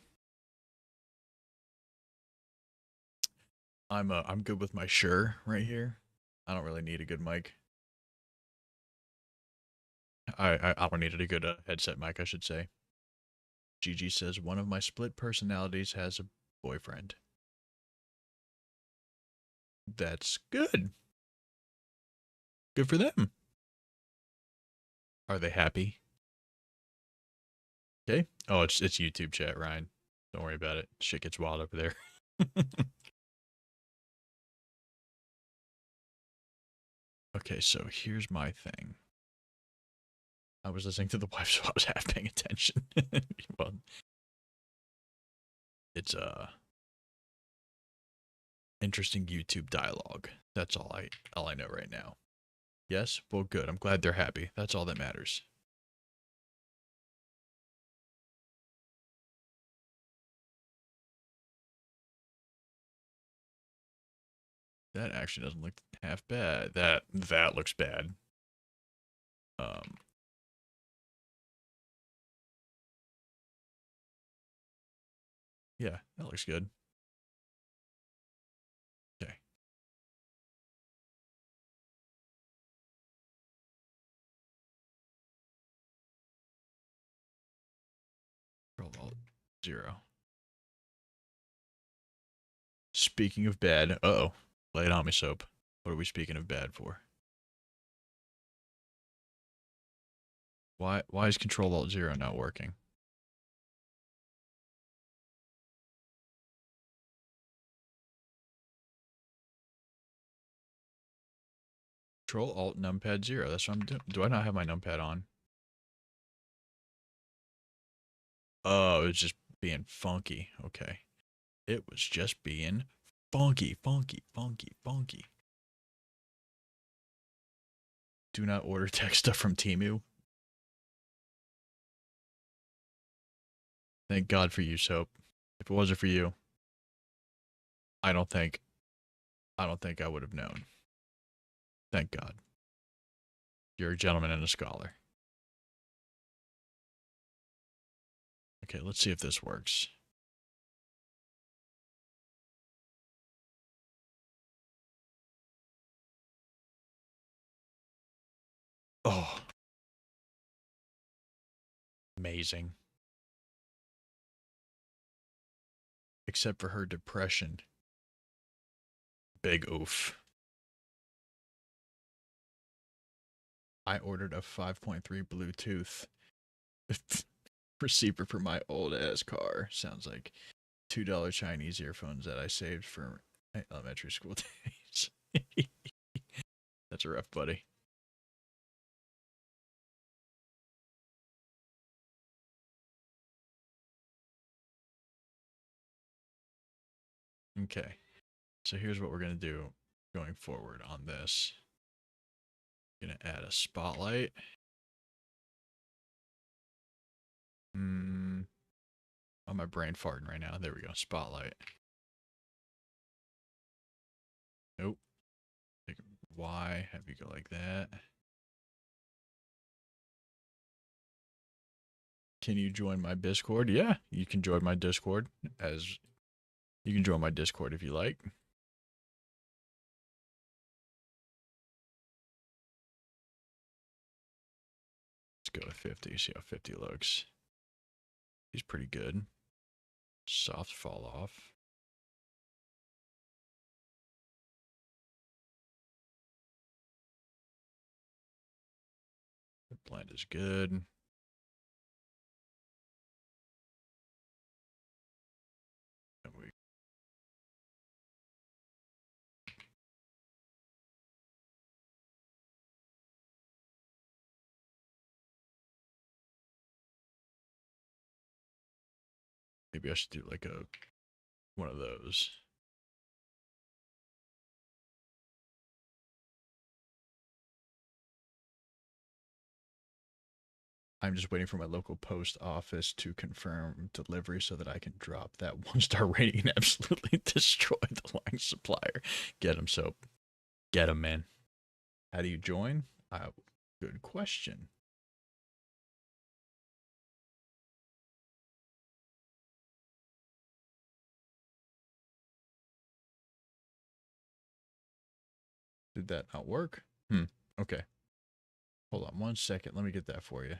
I'm good with my Shure right here. I don't really need a good mic. I don't need a good headset mic, I should say. Gigi says one of my split personalities has a boyfriend. That's good. Good for them. Are they happy? Okay. Oh, it's YouTube chat, Ryan. Don't worry about it. Shit gets wild over there. Okay, so here's my thing. I was listening to the wife, so I was half paying attention. Well, it's interesting YouTube dialogue. That's all I know right now. Yes? Well, good. I'm glad they're happy. That's all that matters. That actually doesn't look half bad. That looks bad. Yeah, that looks good. Okay. Control Alt 0. Speaking of bad, uh-oh. Lay it on me, Soap. What are we speaking of bad for? Why is Control Alt 0 not working? Control Alt Numpad 0. That's what I'm doing. Do I not have my numpad on? Oh, it's just being funky. Okay. It was just being funky. Do not order tech stuff from Temu. Thank God for you, Soap. If it wasn't for you, I don't think I would have known. Thank God. You're a gentleman and a scholar. Okay, let's see if this works. Oh. Amazing. Except for her depression. Big oof. I ordered a 5.3 Bluetooth receiver for my old ass car. Sounds like $2 Chinese earphones that I saved for elementary school days. That's a rough, buddy. Okay. So here's what we're going to do going forward on this. Going to add a spotlight. Oh, my brain farting right now. There we go. Spotlight. Nope. Take Y. Have you go like that. Can you join my Discord? Yeah, you can join my Discord as you can join my Discord if you like. Let's go with 50. See how 50 looks. He's pretty good. Soft fall off. The blend is good. And we maybe I should do like a one of those. I'm just waiting for my local post office to confirm delivery so that I can drop that 1-star rating and absolutely destroy the lying supplier. Get him, Soap. Get him, man. How do you join? Good question. Did that not work? Okay. Hold on 1 second. Let me get that for you.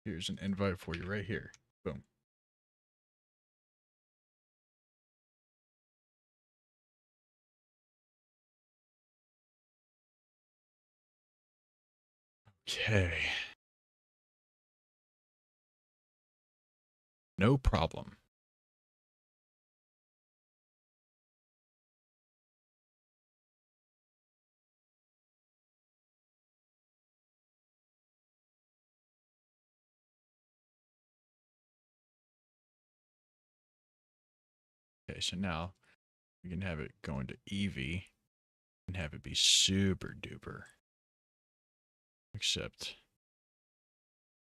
Here's an invite for you right here. Boom. Okay. No problem. Okay, so now we can have it go into Eevee and have it be super duper. Except,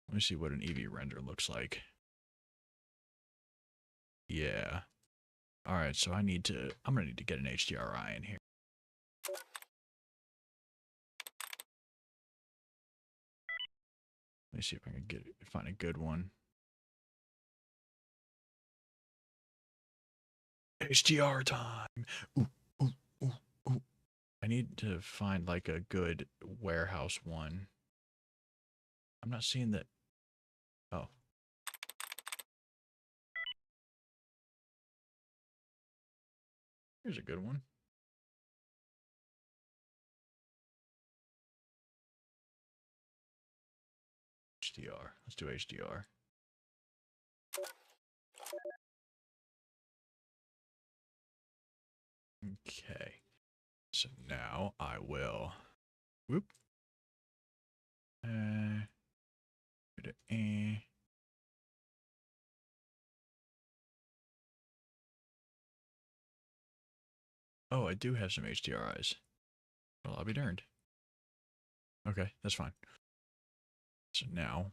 let me see what an Eevee render looks like. Yeah. All right, so I'm gonna need to get an HDRI in here. Let me see if I can find a good one. HDR time. Ooh, ooh, ooh, ooh. I need to find like a good warehouse one. I'm not seeing that. Oh. Here's a good one. HDR. Let's do HDR. Okay. So now I will. Whoop. Oh, I do have some HDRIs. Well, I'll be darned. Okay, that's fine. So now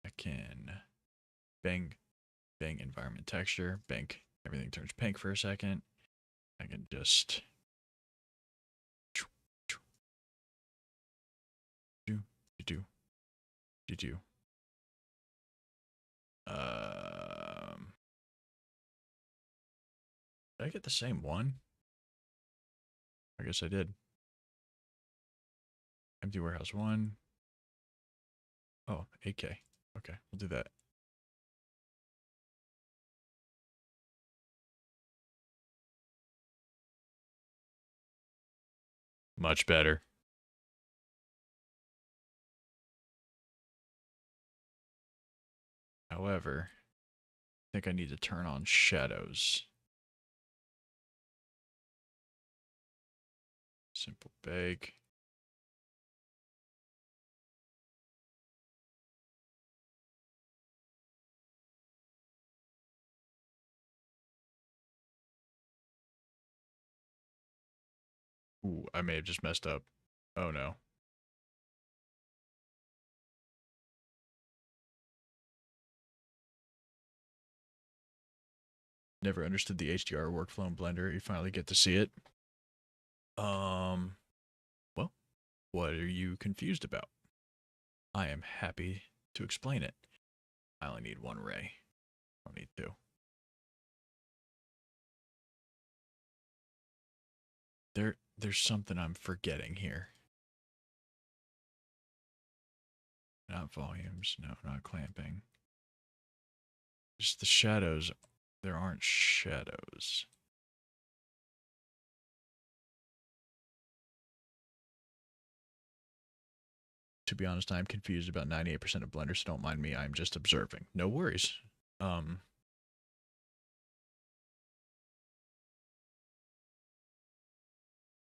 I can bang environment texture, bank everything turns pink for a second. I can just do. Did I get the same one? I guess I did. Empty warehouse 1. Oh, 8K. Okay, we'll do that. Much better. However, I think I need to turn on shadows. Simple bake. Ooh, I may have just messed up. Oh no. Never understood the HDR workflow in Blender. You finally get to see it. Well, what are you confused about? I am happy to explain it. I only need one ray. I don't need two. There's something I'm forgetting here. Not volumes, no, not clamping. Just the shadows. There aren't shadows. To be honest, I'm confused about 98% of Blender, so don't mind me. I'm just observing. No worries.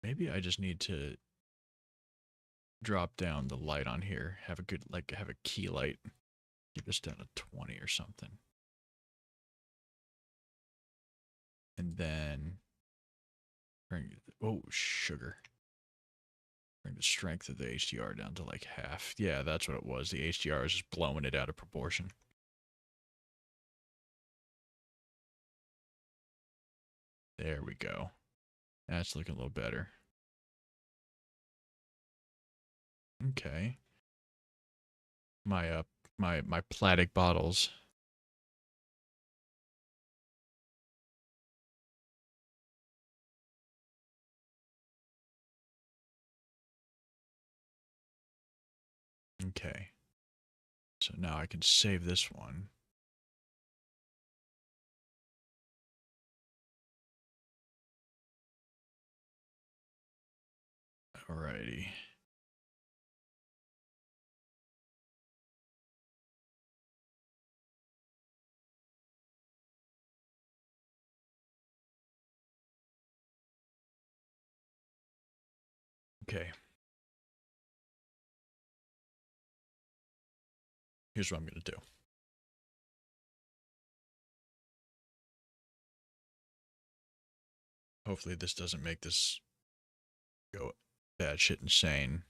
Maybe I just need to drop down the light on here. Have a good, have a key light. Keep this down to 20 or something. And then bring, oh, sugar. Bring the strength of the HDR down to like half. Yeah, that's what it was. The HDR is just blowing it out of proportion. There we go. That's looking a little better. Okay. My plastic bottles. Okay. So now I can save this one. Alrighty. Okay. Here's what I'm going to do. Hopefully this doesn't make this go bad shit insane.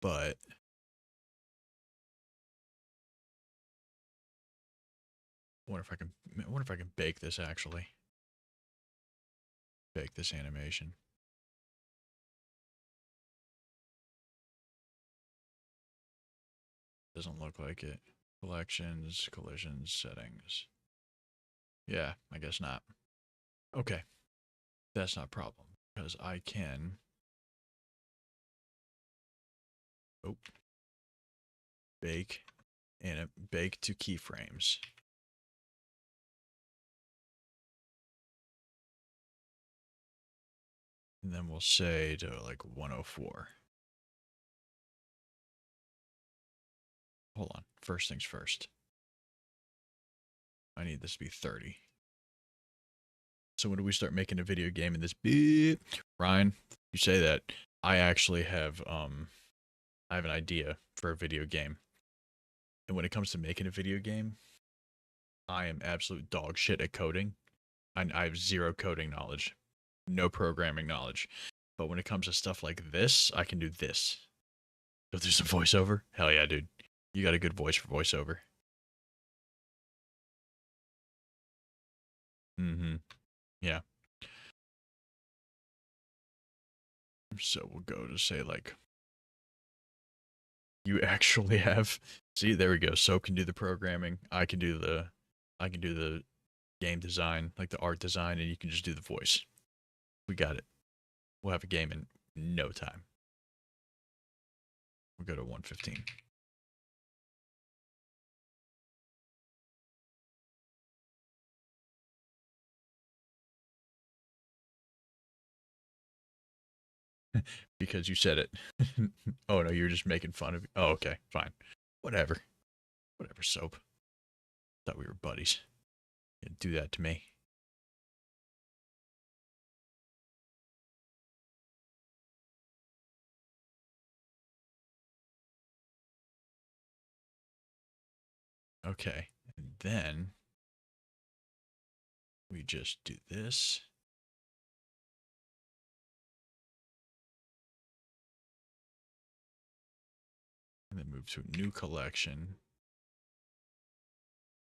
But I wonder if I can bake this actually. Bake this animation. Doesn't look like it. Collections, collisions, settings. Yeah, I guess not. Okay. That's not a problem because I can bake and bake to keyframes. And then we'll say to like 104. Hold on. First things first. I need this to be 30. So when do we start making a video game in this beep? Ryan, you say that. I actually have I have an idea for a video game. And when it comes to making a video game, I am absolute dog shit at coding. I have zero coding knowledge, no programming knowledge. But when it comes to stuff like this, I can do this. Go through some voiceover? Hell yeah, dude. You got a good voice for voiceover. Mm-hmm. Yeah. So we'll go to say like, you actually have, see, there we go. Soap can do the programming. I can do the game design, like the art design, and you can just do the voice. We got it. We'll have a game in no time. We'll go to 115. Because you said it. Oh no, you were just making fun of me. Oh, okay, fine. Whatever. Whatever, Soap. Thought we were buddies. You didn't do that to me. Okay. And then we just do this. And then move to a new collection.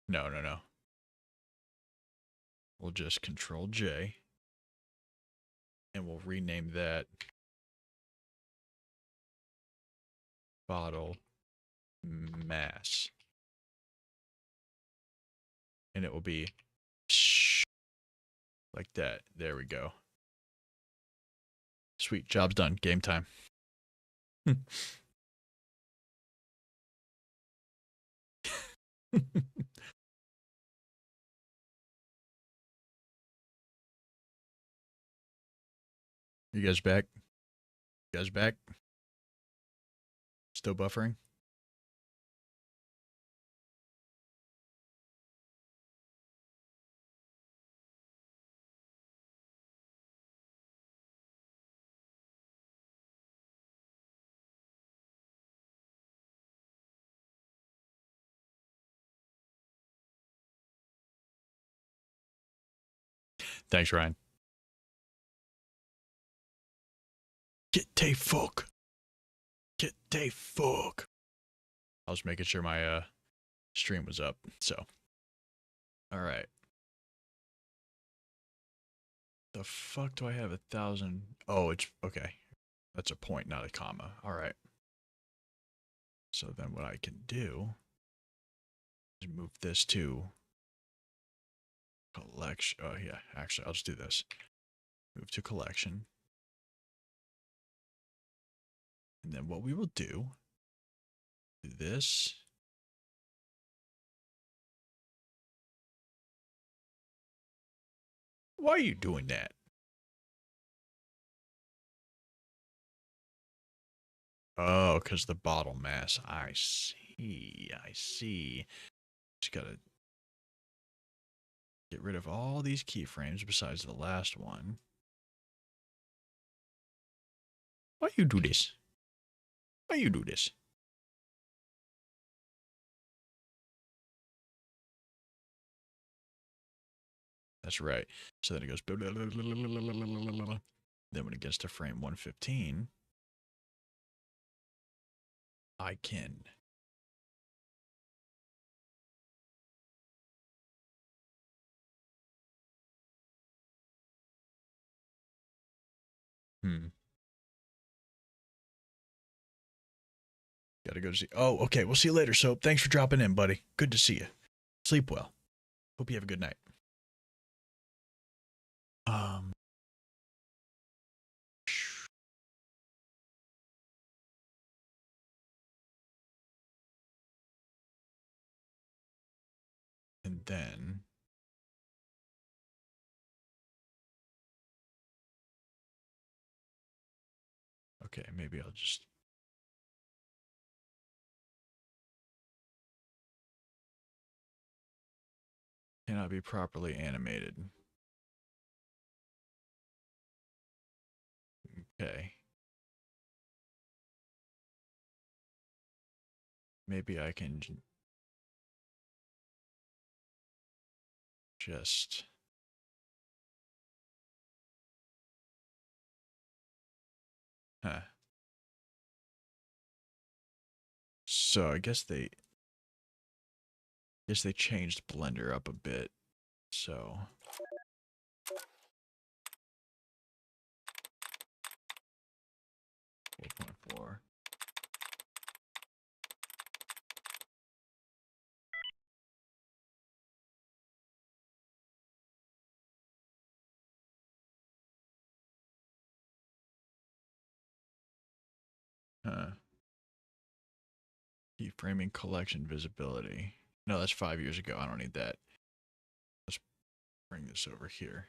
No. We'll just Control J. And we'll rename that Bottle Mass. And it will be like that. There we go. Sweet. Job's done. Game time. You guys back? You guys back? Still buffering? Thanks, Ryan. Get day fuck. Get day fuck. I was making sure my stream was up. So, all right. The fuck do I have 1,000? Oh, it's okay. That's a point, not a comma. All right. So then what I can do is move this to collection. Oh yeah, actually, I'll just do this. Move to collection. And then what we will do this. Why are you doing that? Oh, because the bottle mass. I see. Just gotta get rid of all these keyframes besides the last one. Why you do this? Why you do this? That's right. So then it goes blah, blah, blah, blah, blah, blah, blah, blah, blah. Then when it gets to frame 115, I can Gotta go to see. Oh, okay. We'll see you later, Soap. Thanks for dropping in, buddy. Good to see you. Sleep well. Hope you have a good night. And then okay, maybe I'll just cannot be properly animated. Okay. Maybe I can just So I guess they changed Blender up a bit. So 4.4. Keyframing collection visibility. No, that's 5 years ago. I don't need that. Let's bring this over here.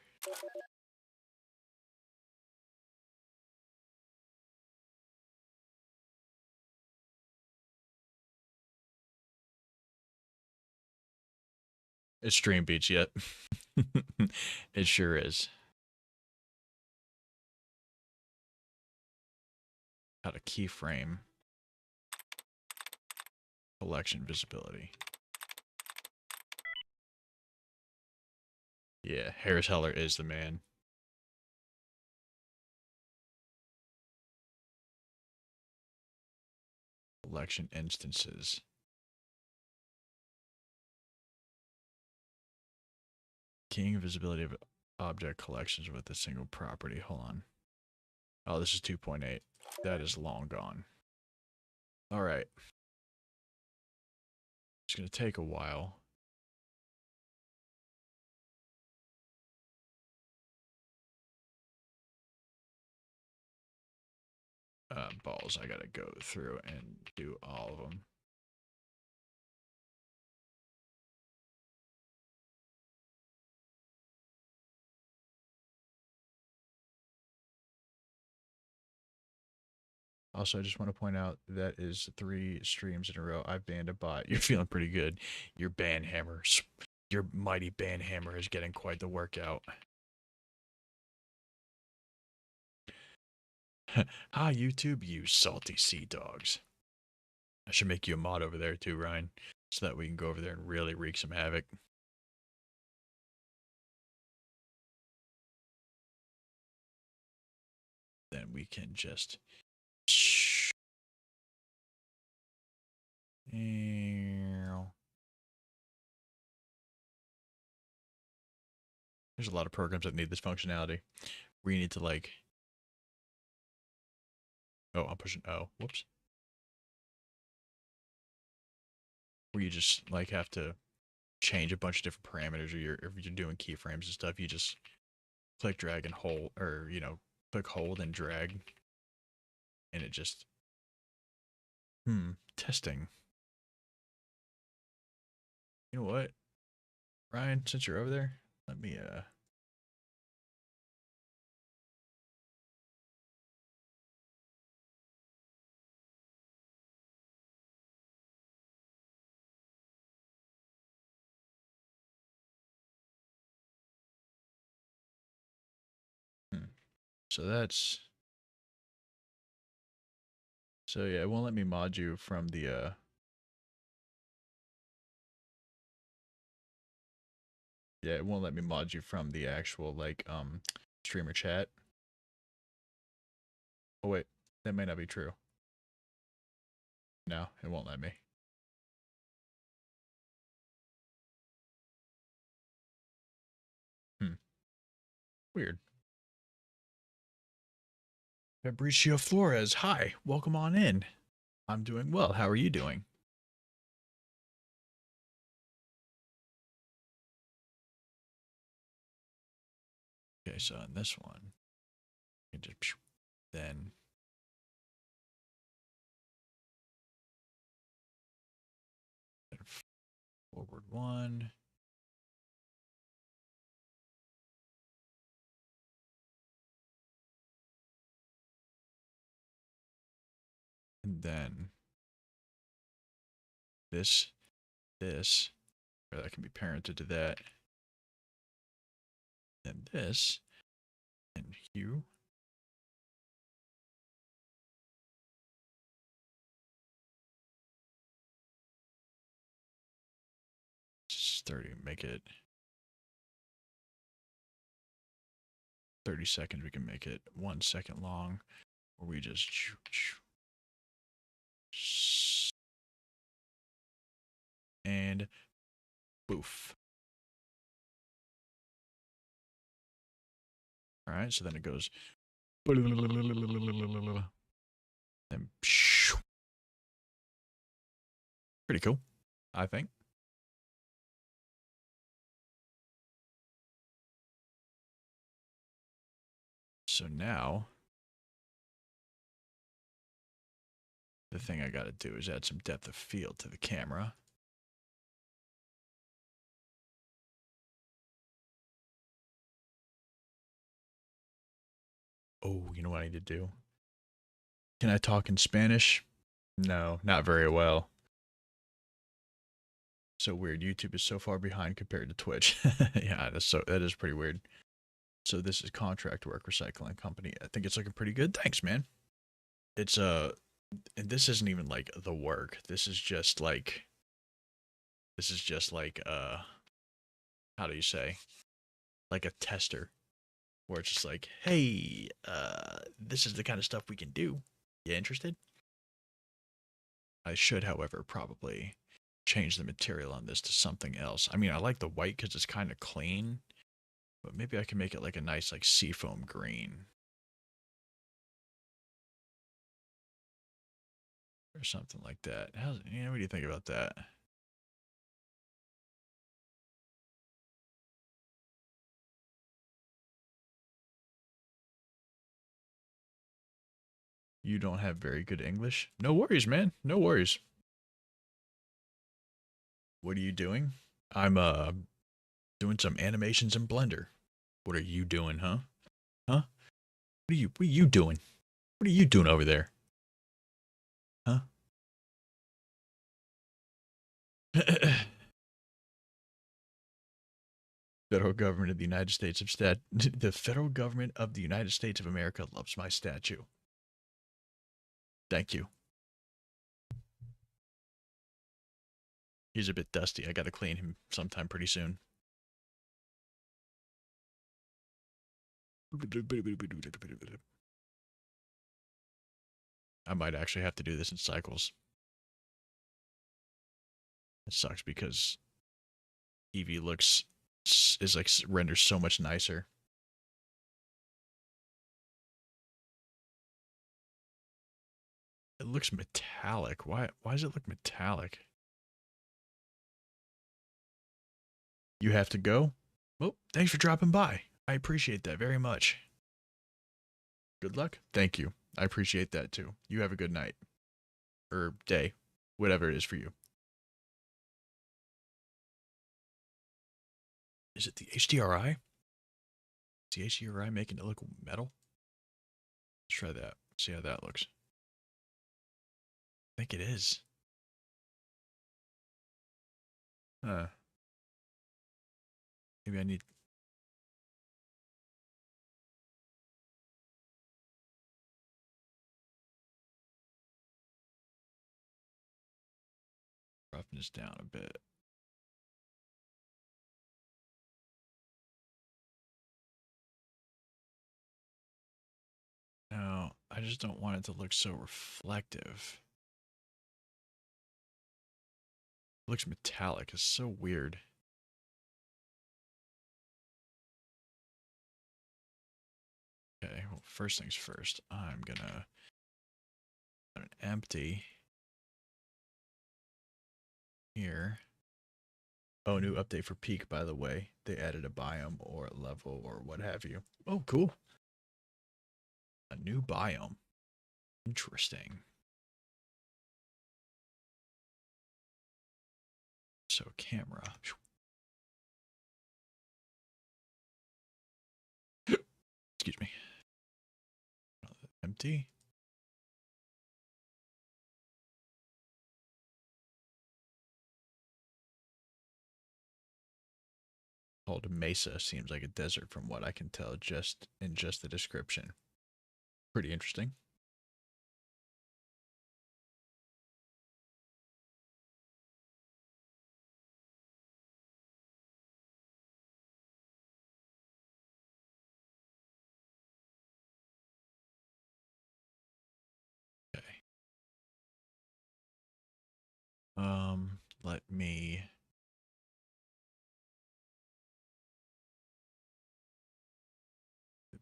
It's Stream Beats yet. It sure is. How to keyframe collection visibility. Yeah, Harris Heller is the man. Collection instances. Keying visibility of object collections with a single property. Hold on. Oh, this is 2.8. That is long gone. All right. It's going to take a while. Balls. I got to go through and do all of them. Also, I just want to point out that is 3 streams in a row. I've banned a bot. You're feeling pretty good. Your mighty ban hammer is getting quite the workout. Hi, YouTube, you salty sea dogs. I should make you a mod over there too, Ryan, so that we can go over there and really wreak some havoc. Then we can just... There's a lot of programs that need this functionality. Where you need to like... Oh, I'm pushing O. Whoops. Where you just like have to change a bunch of different parameters, or if you're doing keyframes and stuff, you just click, drag, and hold, or click, hold, and drag, and it just testing. You know what, Ryan? Since you're over there, let me So that's... So yeah, it won't let me mod you from the yeah, it won't let me mod you from the actual like streamer chat. Oh wait, that may not be true. No, it won't let me. Weird. Fabricio Flores, hi, welcome on in. I'm doing well. How are you doing? Okay, so in this one, you just then forward 1. And then this, or that can be parented to that. Then this, and hue. Just 30, make it 30 seconds. We can make it 1 second long, or we just and boof. All right, so then it goes and pretty cool, I think. So now the thing I got to do is add some depth of field to the camera. Oh, you know what I need to do? Can I talk in Spanish? No, not very well. So weird. YouTube is so far behind compared to Twitch. Yeah, that is pretty weird. So this is contract work recycling company. I think it's looking pretty good. Thanks, man. It's and this isn't even like the work. This is just like how do you say? Like a tester. Where it's just like, hey, this is the kind of stuff we can do. You interested? I should, however, probably change the material on this to something else. I mean, I like the white because it's kind of clean, but maybe I can make it like a nice like seafoam green. Or something like that. What do you think about that? You don't have very good English? No worries, man. No worries. What are you doing? I'm doing some animations in Blender. What are you doing, huh? Huh? What are you doing? What are you doing over there? Huh? Federal government of the United States of the federal government of the United States of America loves my statue. Thank you. He's a bit dusty. I gotta clean him sometime pretty soon. I might actually have to do this in cycles. It sucks because Eevee is like renders so much nicer. It looks metallic. Why does it look metallic? You have to go? Well, thanks for dropping by. I appreciate that very much. Good luck. Thank you. I appreciate that too. You have a good night. Or day. Whatever it is for you. Is it the HDRI? Is the HDRI making it look metal? Let's try that. See how that looks. I think it is. Huh. Maybe I need... roughness down a bit. No, I just don't want it to look so reflective. It looks metallic. It's so weird. Okay, well, first things first. I'm gonna put an empty here. Oh, new update for Peak, by the way. They added a biome or a level or what have you. Oh, cool. A new biome. Interesting. So camera. Excuse me. Empty. Called Mesa. Seems like a desert from what I can tell just in just the description. Pretty interesting. Okay. Let me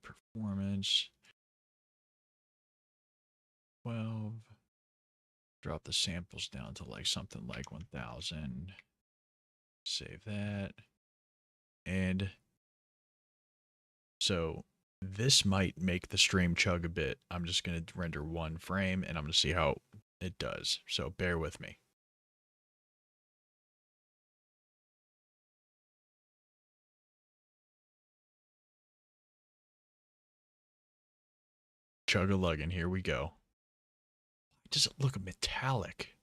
performance 12. Drop the samples down to like something like 1000. Save that. And so this might make the stream chug a bit. I'm just going to render one frame and I'm going to see how it does. So bear with me. Chug-a-luggin', here we go. Does it look metallic?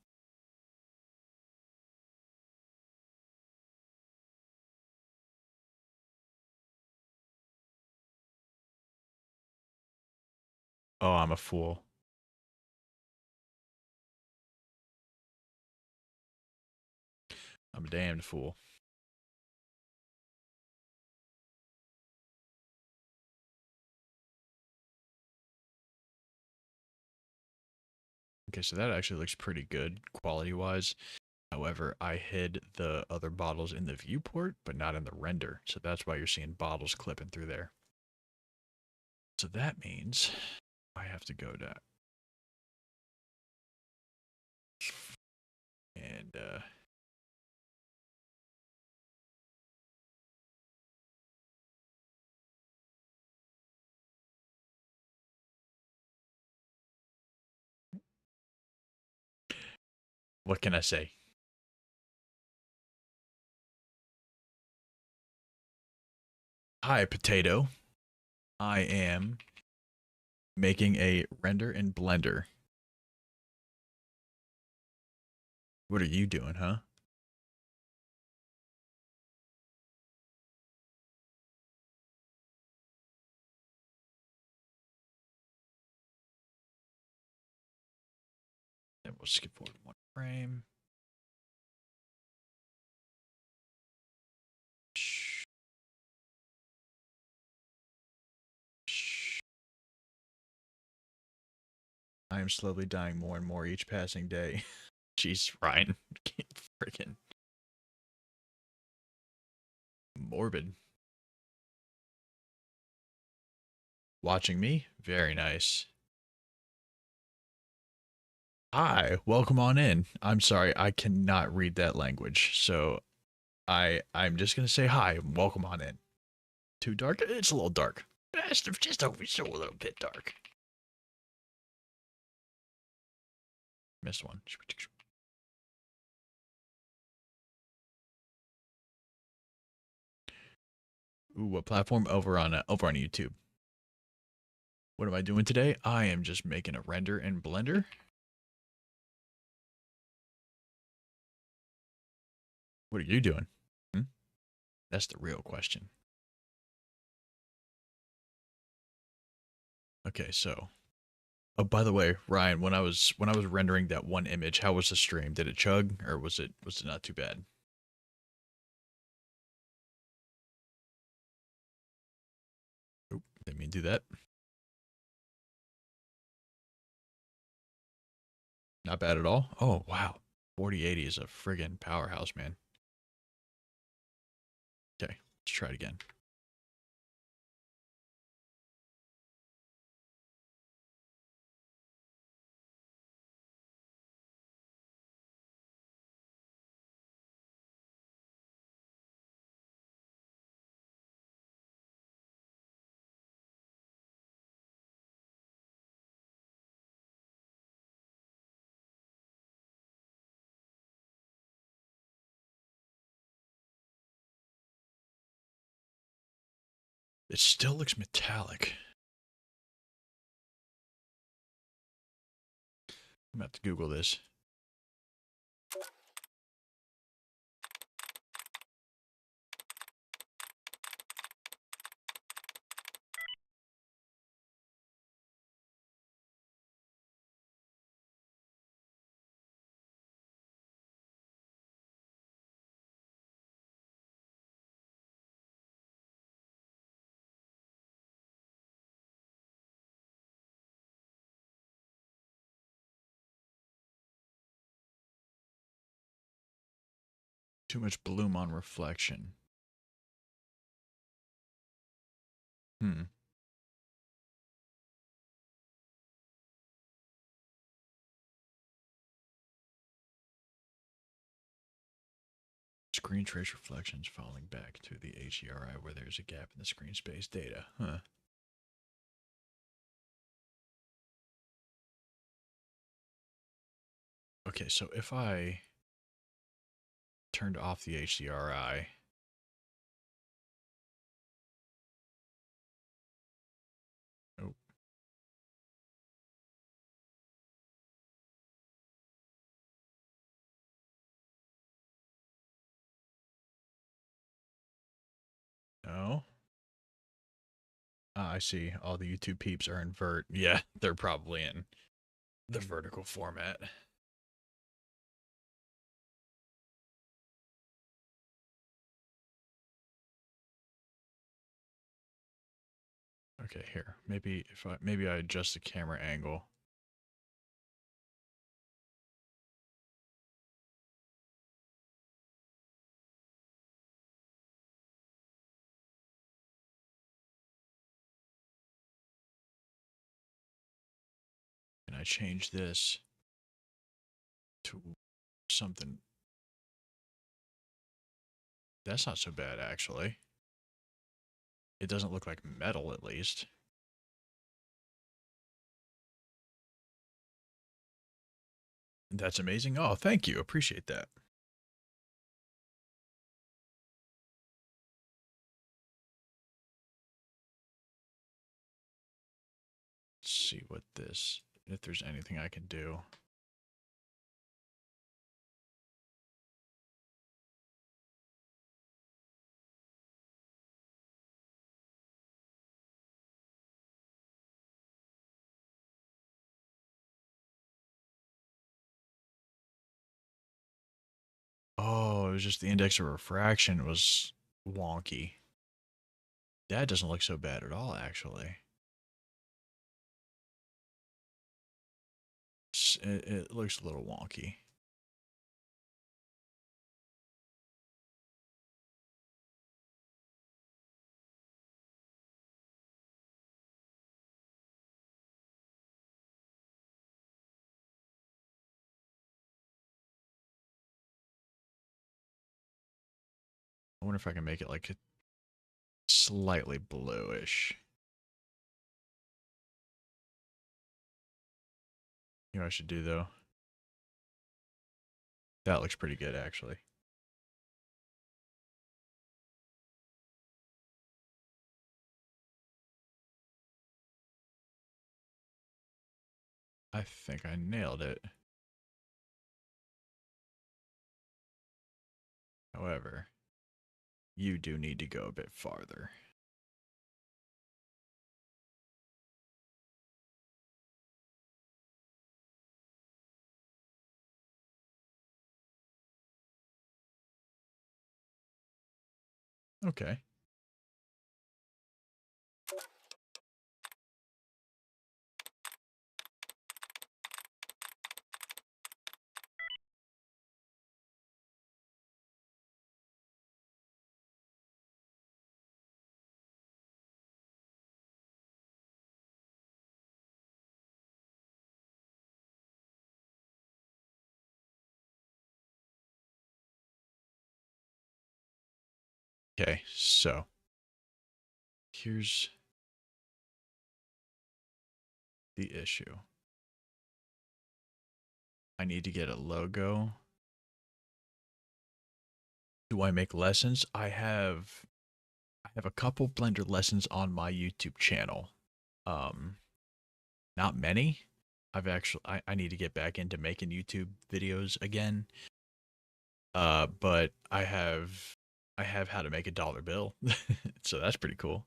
Oh, I'm a fool. I'm a damned fool. Okay, so that actually looks pretty good quality-wise. However, I hid the other bottles in the viewport, but not in the render. So that's why you're seeing bottles clipping through there. So that means I have to go to... And, what can I say? Hi, Potato. I am making a render in Blender. What are you doing, huh? Then we'll skip forward one frame. Shh. Shh. I am slowly dying more and more each passing day. Jeez, Ryan. Freaking morbid. Watching me? Very nice. Hi, welcome on in. I'm sorry, I cannot read that language, so I'm just gonna say hi and welcome on in. Too dark? It's a little dark. It's just a little bit dark. Missed one. Ooh, what platform? Over on YouTube. What am I doing today? I am just making a render in Blender. What are you doing? Hmm? That's the real question. Okay, so. Oh, by the way, Ryan, when I was rendering that one image, how was the stream? Did it chug or was it not too bad? Oop, didn't mean to do that. Not bad at all. Oh, wow. 4080 is a friggin' powerhouse, man. Okay, let's try it again. It still looks metallic. I'm gonna have to Google this. Too much bloom on reflection. Hmm. Screen trace reflections falling back to the HDRI where there's a gap in the screen space data. Huh. Okay, so if I turned off the HDRI, oh, no. I see. All the YouTube peeps are in Vert. Yeah, they're probably in the vertical format. Okay, here. Maybe I adjust the camera angle. I change this to something? That's not so bad, actually. It doesn't look like metal, at least. That's amazing. Oh, thank you. Appreciate that. Let's see what this, if there's anything I can do. Oh, it was just the index of refraction was wonky. That doesn't look so bad at all, actually. It looks a little wonky. I wonder if I can make it like slightly bluish. You know what I should do, though? That looks pretty good, actually. I think I nailed it. However, you do need to go a bit farther. Okay. Okay, so here's the issue. I need to get a logo. Do I make lessons? I have a couple Blender lessons on my YouTube channel. Um, Not many. I need to get back into making YouTube videos again. But I have how to make a dollar bill. So that's pretty cool.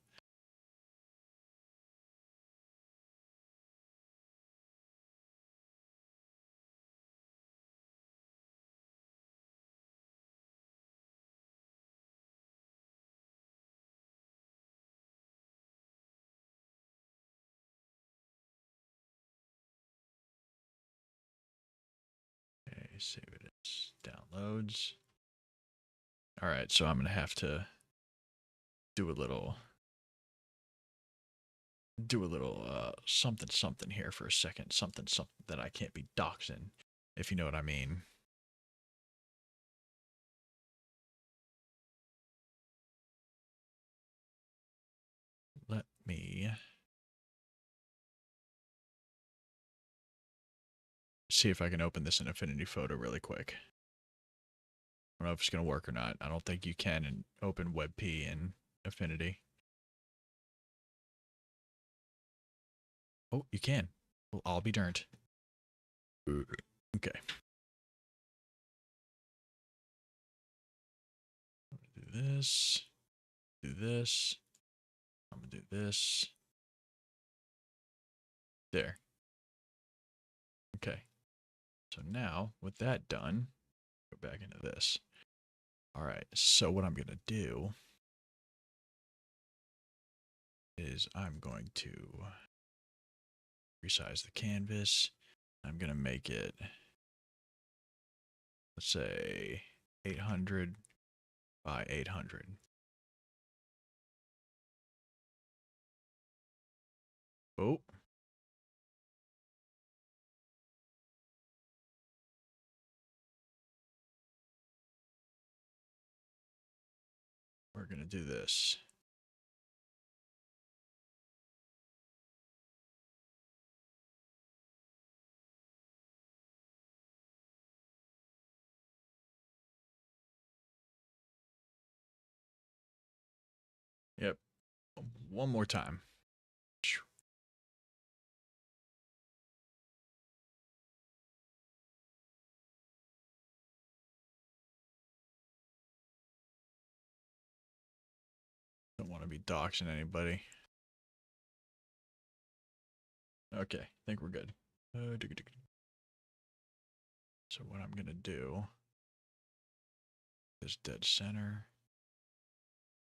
Okay, save it as downloads. All right, so I'm gonna have to do a little something something here for a second, something something that I can't be doxing, if you know what I mean. Let me see if I can open this in Affinity Photo really quick. I don't know if it's gonna work or not. I don't think you can in open WebP in Affinity. Oh, you can. Well, I'll be darned. Okay. Do this. Do this. I'm gonna do this. There. Okay. So now, with that done, go back into this. All right. So what I'm gonna do is I'm going to resize the canvas. I'm gonna make it, let's say, 800 by 800. Oh. we're going to do this. Yep. One more time. Don't want to be doxing anybody. Okay, I think we're good. So what I'm going to do is dead center.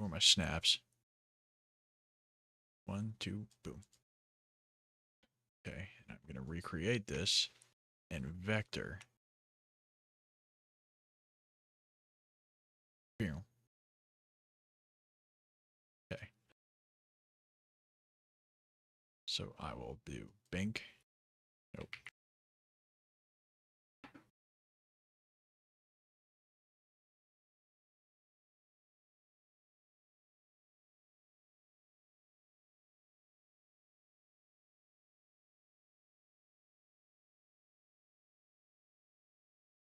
Or my snaps. 1, 2, boom. Okay, and I'm going to recreate this in vector. Boom. Okay. So I will do bink. Nope.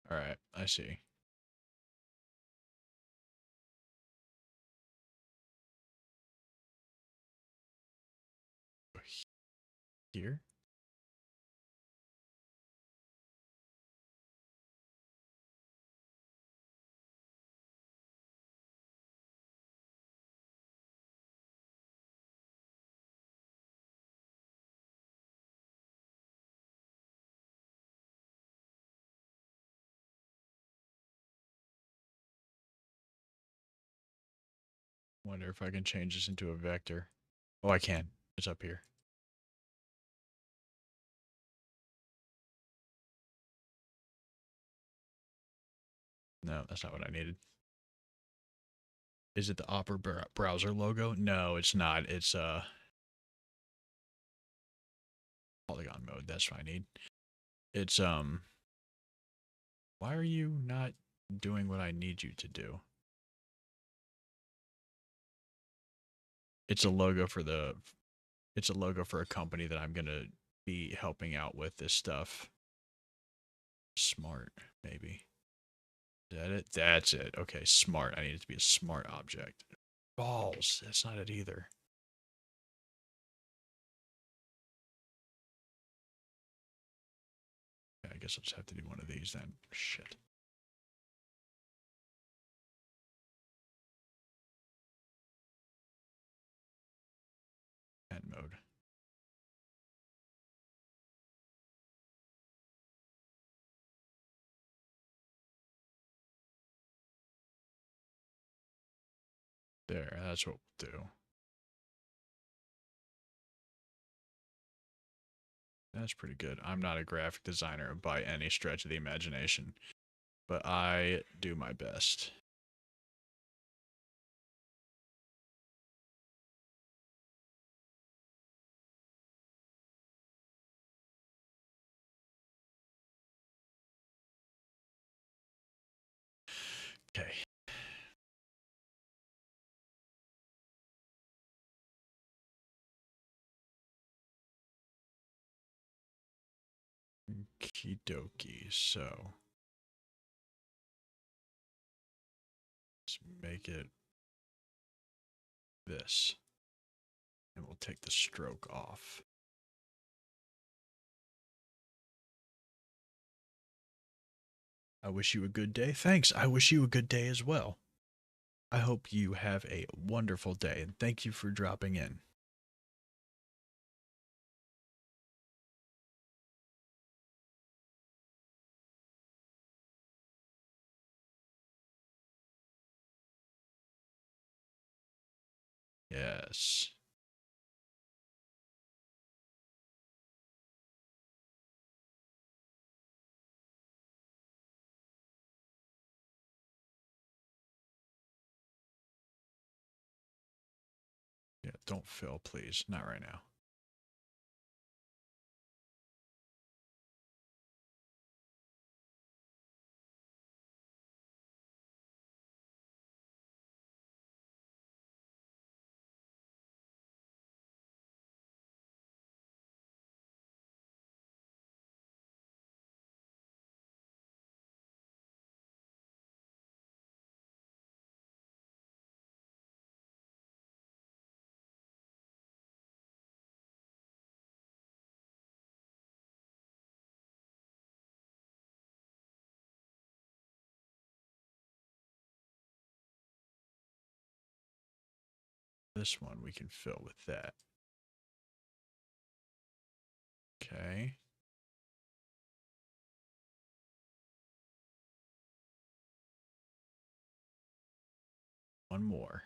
All right, I see. Here. Wonder if I can change this into a vector. Oh, I can. It's up here. No, that's not what I needed. Is it the Opera browser logo? No, it's not. It's polygon mode. That's what I need. It's why are you not doing what I need you to do? It's a logo for a company that I'm going to be helping out with this stuff. Smart, maybe. Is that it? That's it. Okay, smart. I need it to be a smart object. Balls. That's not it either. Okay, I guess I'll just have to do one of these then. Shit. End mode. There, that's what we'll do. That's pretty good. I'm not a graphic designer by any stretch of the imagination, but I do my best. Okay. Okie dokie. So let's make it this. And we'll take the stroke off. I wish you a good day. Thanks. I wish you a good day as well. I hope you have a wonderful day, and thank you for dropping in. Yes. Yeah, don't fill, please. Not right now. This one we can fill with that. Okay. One more.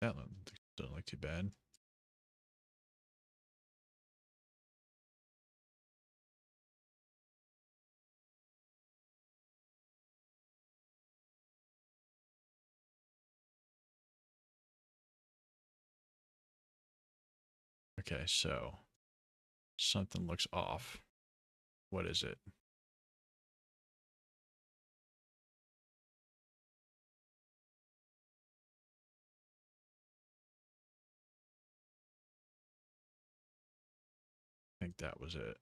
That one doesn't look too bad. Okay, so something looks off. What is it? I think that was it.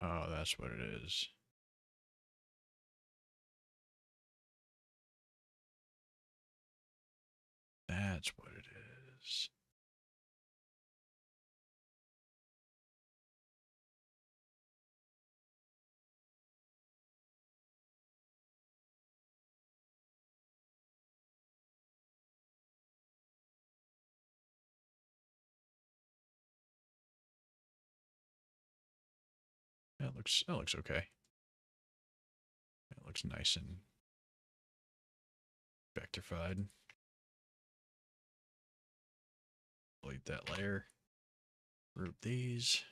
Oh, that's what it is. That's what it is. That looks okay. It looks nice and vectorified. Delete that layer. Group these.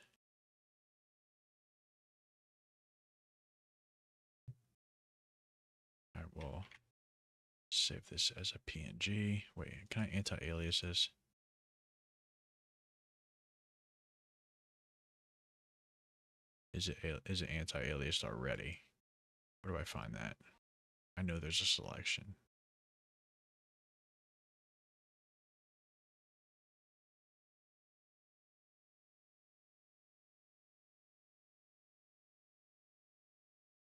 I will save this as a PNG. Wait, can I anti-alias this? Is it anti-aliased already? Where do I find that? I know there's a selection.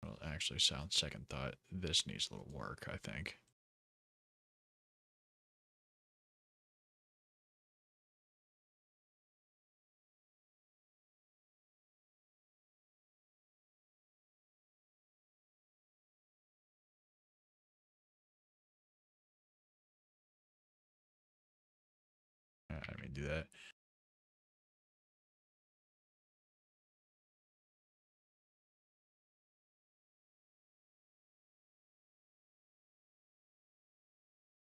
Well, actually, sounds second thought. This needs a little work, I think. I mean, do that.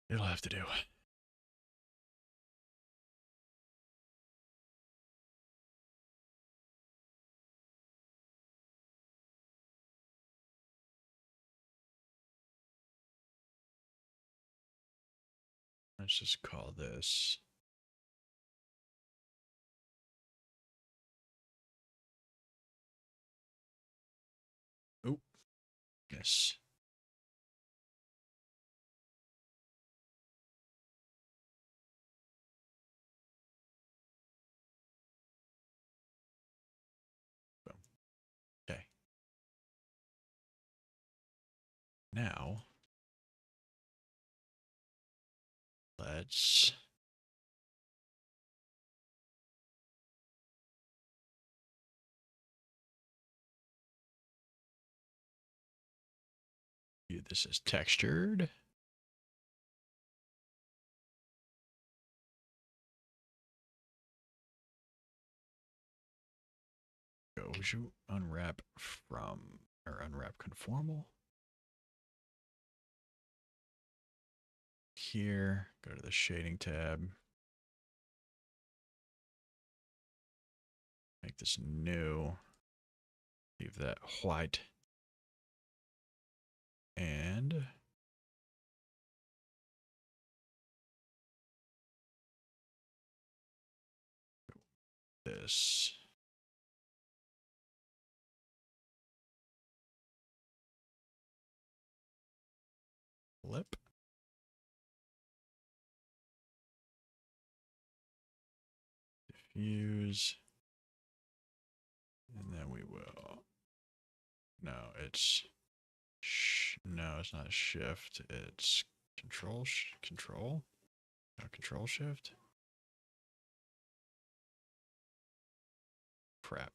It'll have to do. Let's just call this. Oop. Yes. Boom. Okay. Now, let's view this as textured. Go, would you unwrap from, or unwrap conformal? Here, go to the shading tab. Make this new. Leave that white. And this. Flip. Diffuse. And then we will. No, it's. No, it's not shift. It's control. Control. No, control shift. Crap.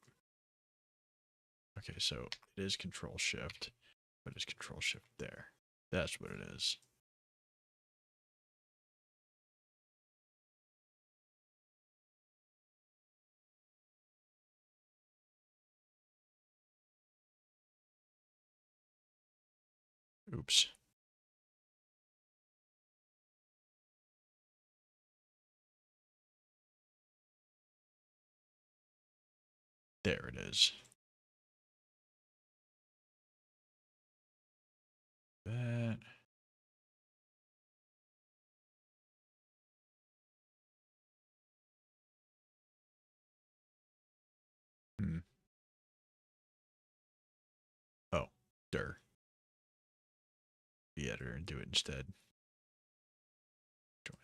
Okay, so it is control shift, but it's control shift there. That's what it is. Oops. There it is. That. Oh, the editor and do it instead. Join.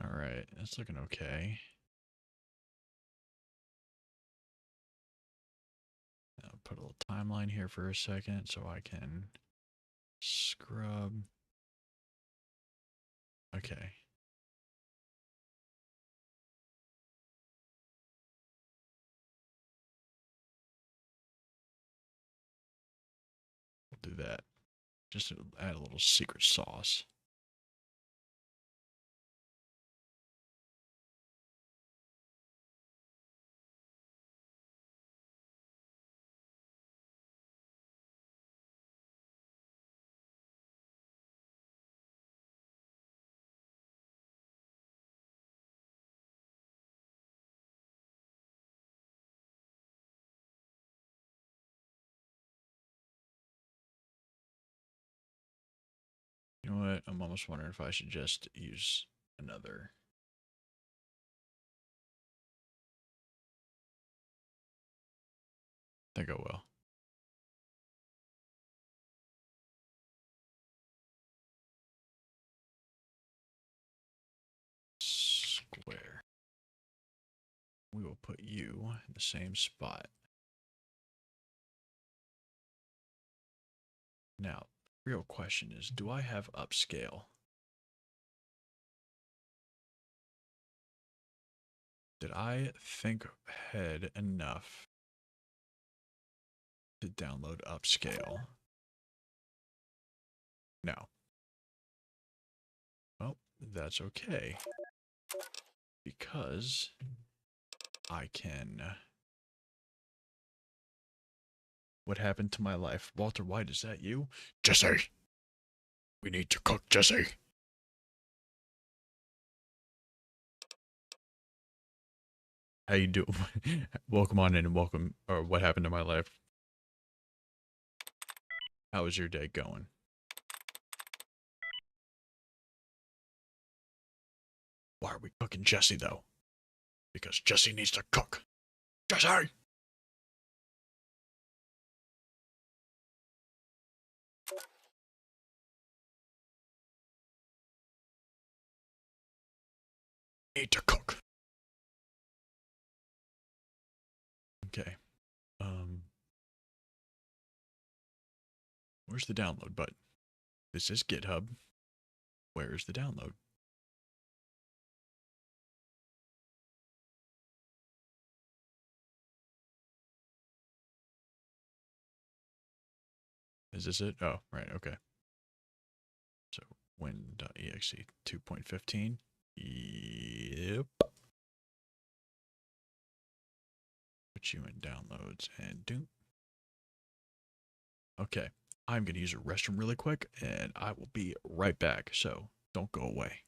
All right, that's looking okay. Now put a little timeline here for a second so I can scrub. Okay. We'll do that. Just to add a little secret sauce. You know what? I'm almost wondering if I should just use another. I think I will. Square. We will put you in the same spot. Now, the real question is, do I have upscale? Did I think ahead enough to download upscale? No. Well, that's okay. Because I can. What happened to my life? Walter White, is that you? Jesse! We need to cook, Jesse! How you doing? Welcome on in and welcome, or what happened to my life? How is your day going? Why are we cooking Jesse, though? Because Jesse needs to cook. Jesse! Need to cook. Okay. Where's the download button? This is GitHub. Where's the download? Is this it? Oh, right, okay. So, win.exe 2.15. Yep. Put you in downloads and do. Okay. I'm going to use a restroom really quick, and I will be right back. So, don't go away.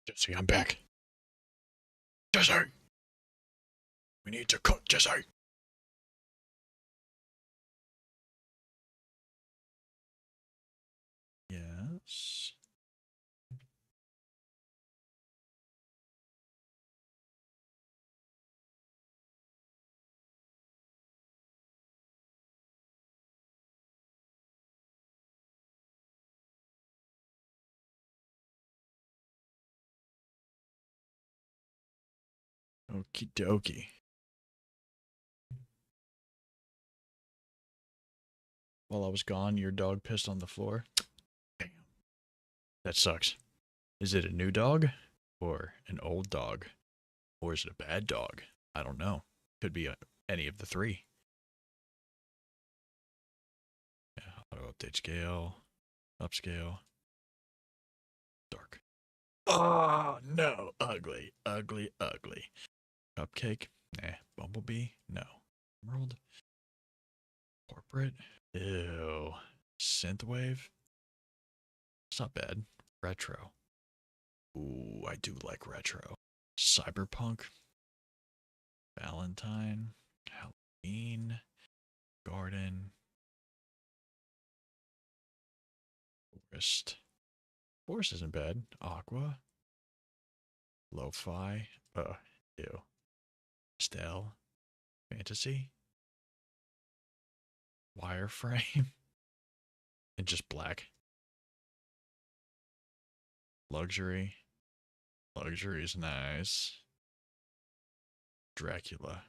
Jesse, I'm back. Jesse! We need to cook, Jesse! Yes. Okie dokie. While I was gone, your dog pissed on the floor. Damn. That sucks. Is it a new dog? Or an old dog? Or is it a bad dog? I don't know. Could be any of the three. Yeah, auto update scale. Upscale. Dark. Oh, no. Ugly. Ugly, ugly. Cupcake? Nah. Bumblebee? No. Emerald? Corporate? Ew. Synthwave? It's not bad. Retro. Ooh, I do like retro. Cyberpunk? Valentine? Halloween? Garden? Forest? Forest isn't bad. Aqua? Lo-fi? Ew. Pastel? Fantasy? Wireframe? And just black. Luxury? Luxury is nice. Dracula.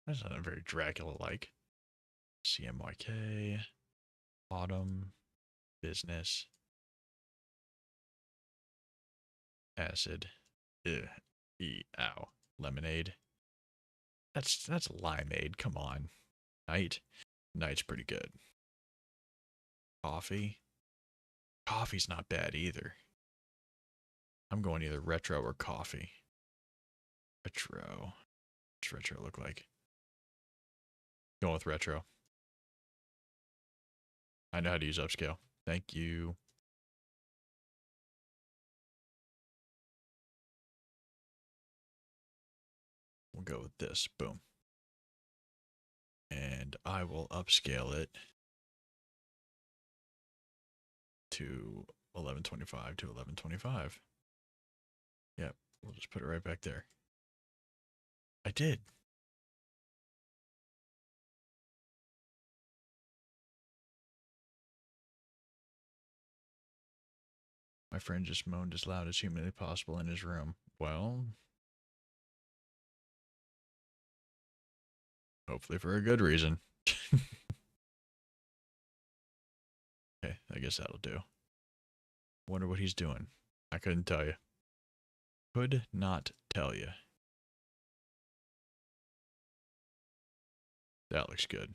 That's not very Dracula-like. CMYK. Autumn. business. Acid. Ugh. Ow. Lemonade. That's limeade. Come on. Night. Night's pretty good. Coffee. Coffee's not bad either. I'm going either retro or coffee. Retro. What's retro look like? Going with retro. I know how to use upscale. Thank you. We'll go with this. Boom. And I will upscale it to 1125 to 1125. Yep, we'll just put it right back there. I did. My friend just moaned as loud as humanly possible in his room. Well, hopefully for a good reason. Okay, I guess that'll do. Wonder what he's doing. I couldn't tell you. Could not tell you. That looks good.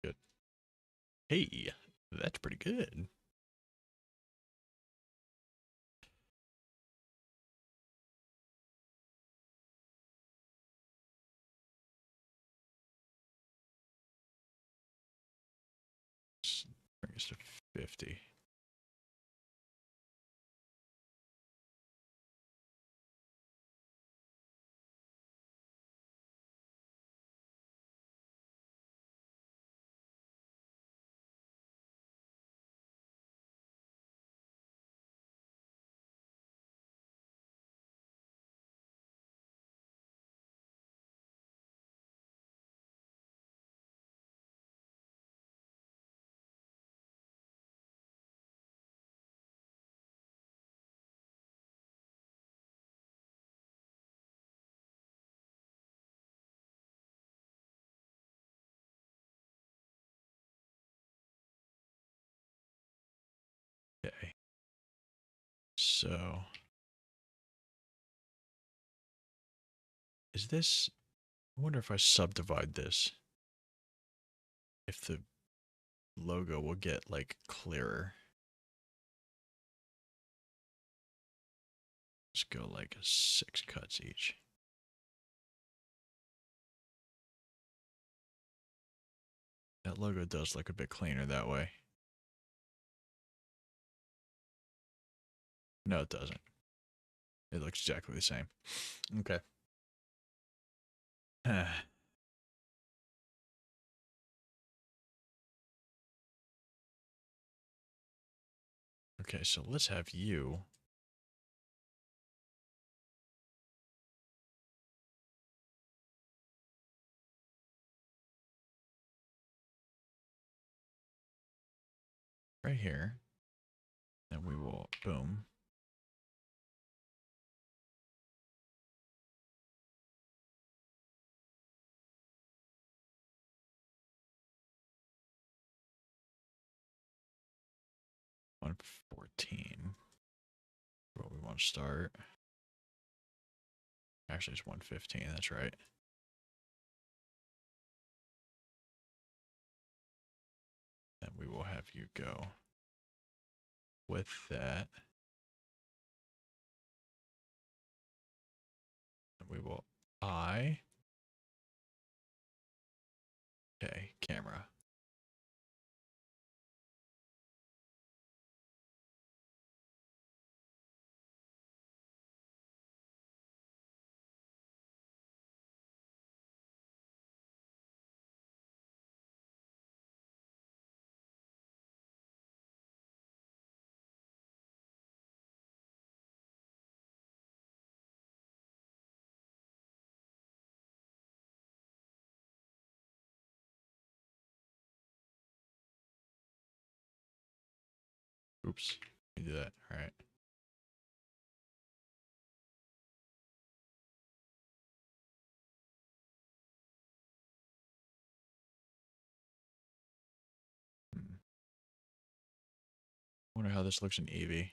Good. Hey, that's pretty good. Bring us to 50. Okay. So, is this... I wonder if I subdivide this. If the logo will get, like, clearer. Let's go, like, 6 cuts each. That logo does look a bit cleaner that way. No, it doesn't. It looks exactly the same. Okay. Okay, so let's have you. Right here. And we will, boom. $114. What we want to start. Actually, it's $115. That's right. And we will have you go with that. And we will okay, camera. Oops. Let me do that. All right. Wonder how this looks in Eevee.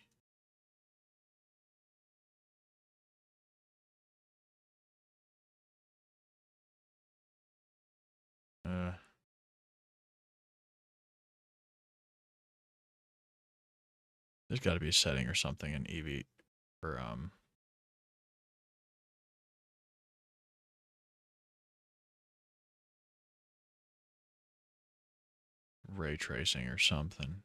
There's got to be a setting or something in Eevee for ray tracing or something.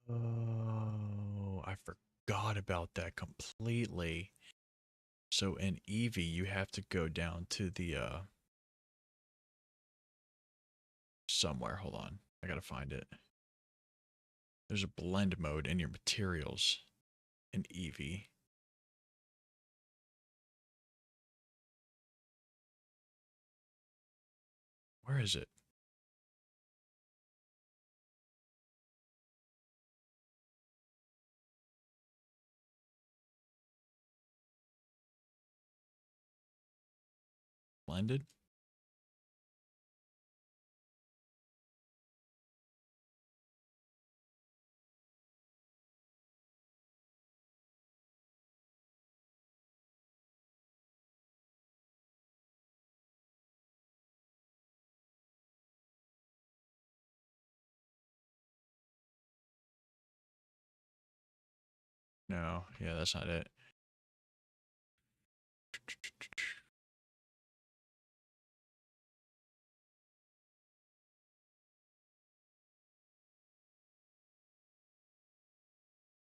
Oh, I forgot about that completely. So in Eevee, you have to go down to the somewhere. Hold on. I gotta find it. There's a blend mode in your materials in Eevee. Where is it? Blended? No, yeah, that's not it.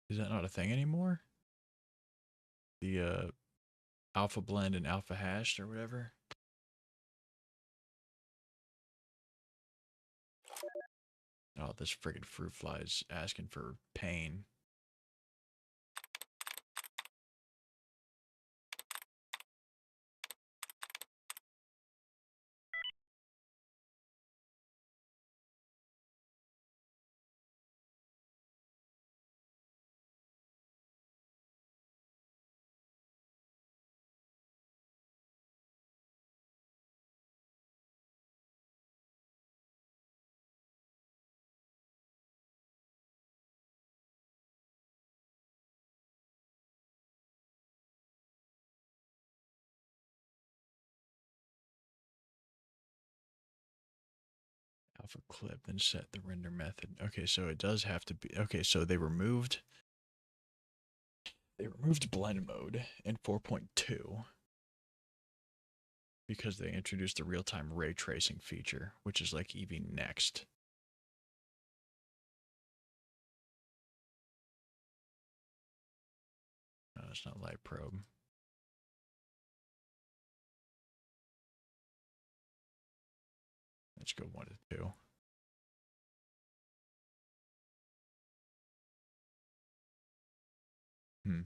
Is that not a thing anymore? The alpha blend and alpha hashed or whatever? Oh, this friggin' fruit fly's asking for pain. Alpha clip, then set the render method. Okay, so it does have to be. Okay, so they removed blend mode in 4.2 because they introduced the real-time ray tracing feature, which is like Eevee Next. No, it's not light probe. Let's go 1 to 2. Hmm.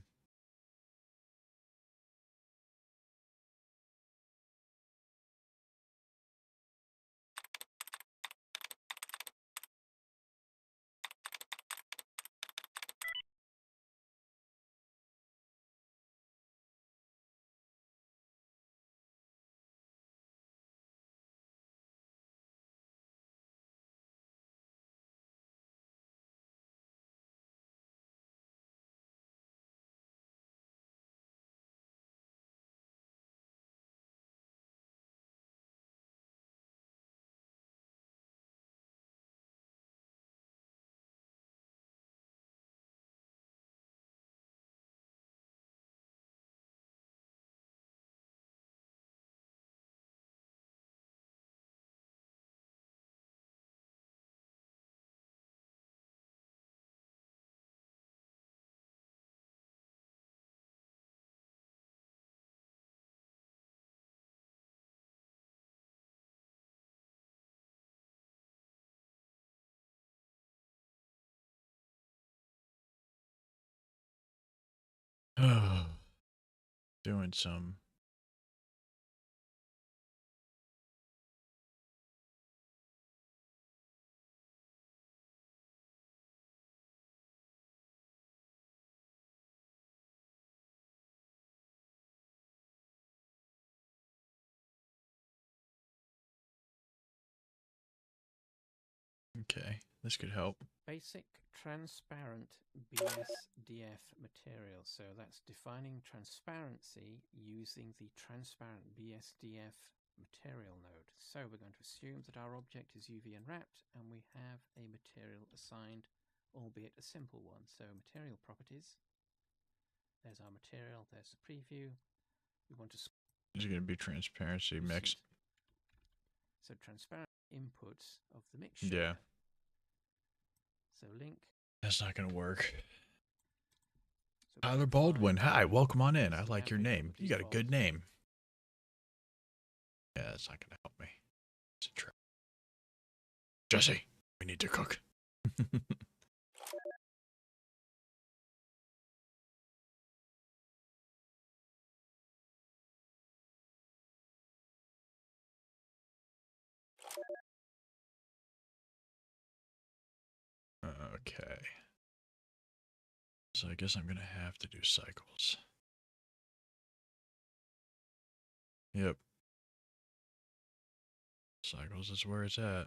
Doing some. Okay, this could help. Basic transparent BSDF material. So that's defining transparency using the transparent BSDF material node. So we're going to assume that our object is UV unwrapped and we have a material assigned, albeit a simple one. So material properties. There's our material, there's the preview. We want to Is it going to be transparency mixed? So transparent inputs of the mixture. Yeah. So link. That's not going to work. So Tyler Baldwin, hi, welcome on in. I like your name. You got a good name. Yeah, that's not going to help me. It's a trap. Jesse, we need to cook. Okay. So I guess I'm going to have to do cycles. Yep. Cycles is where it's at.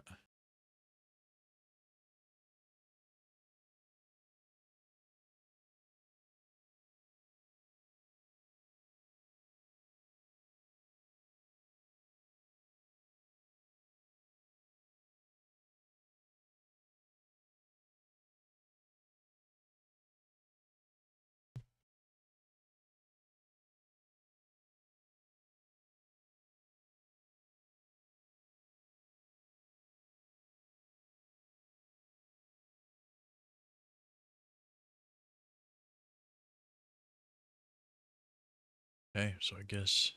Okay, so I guess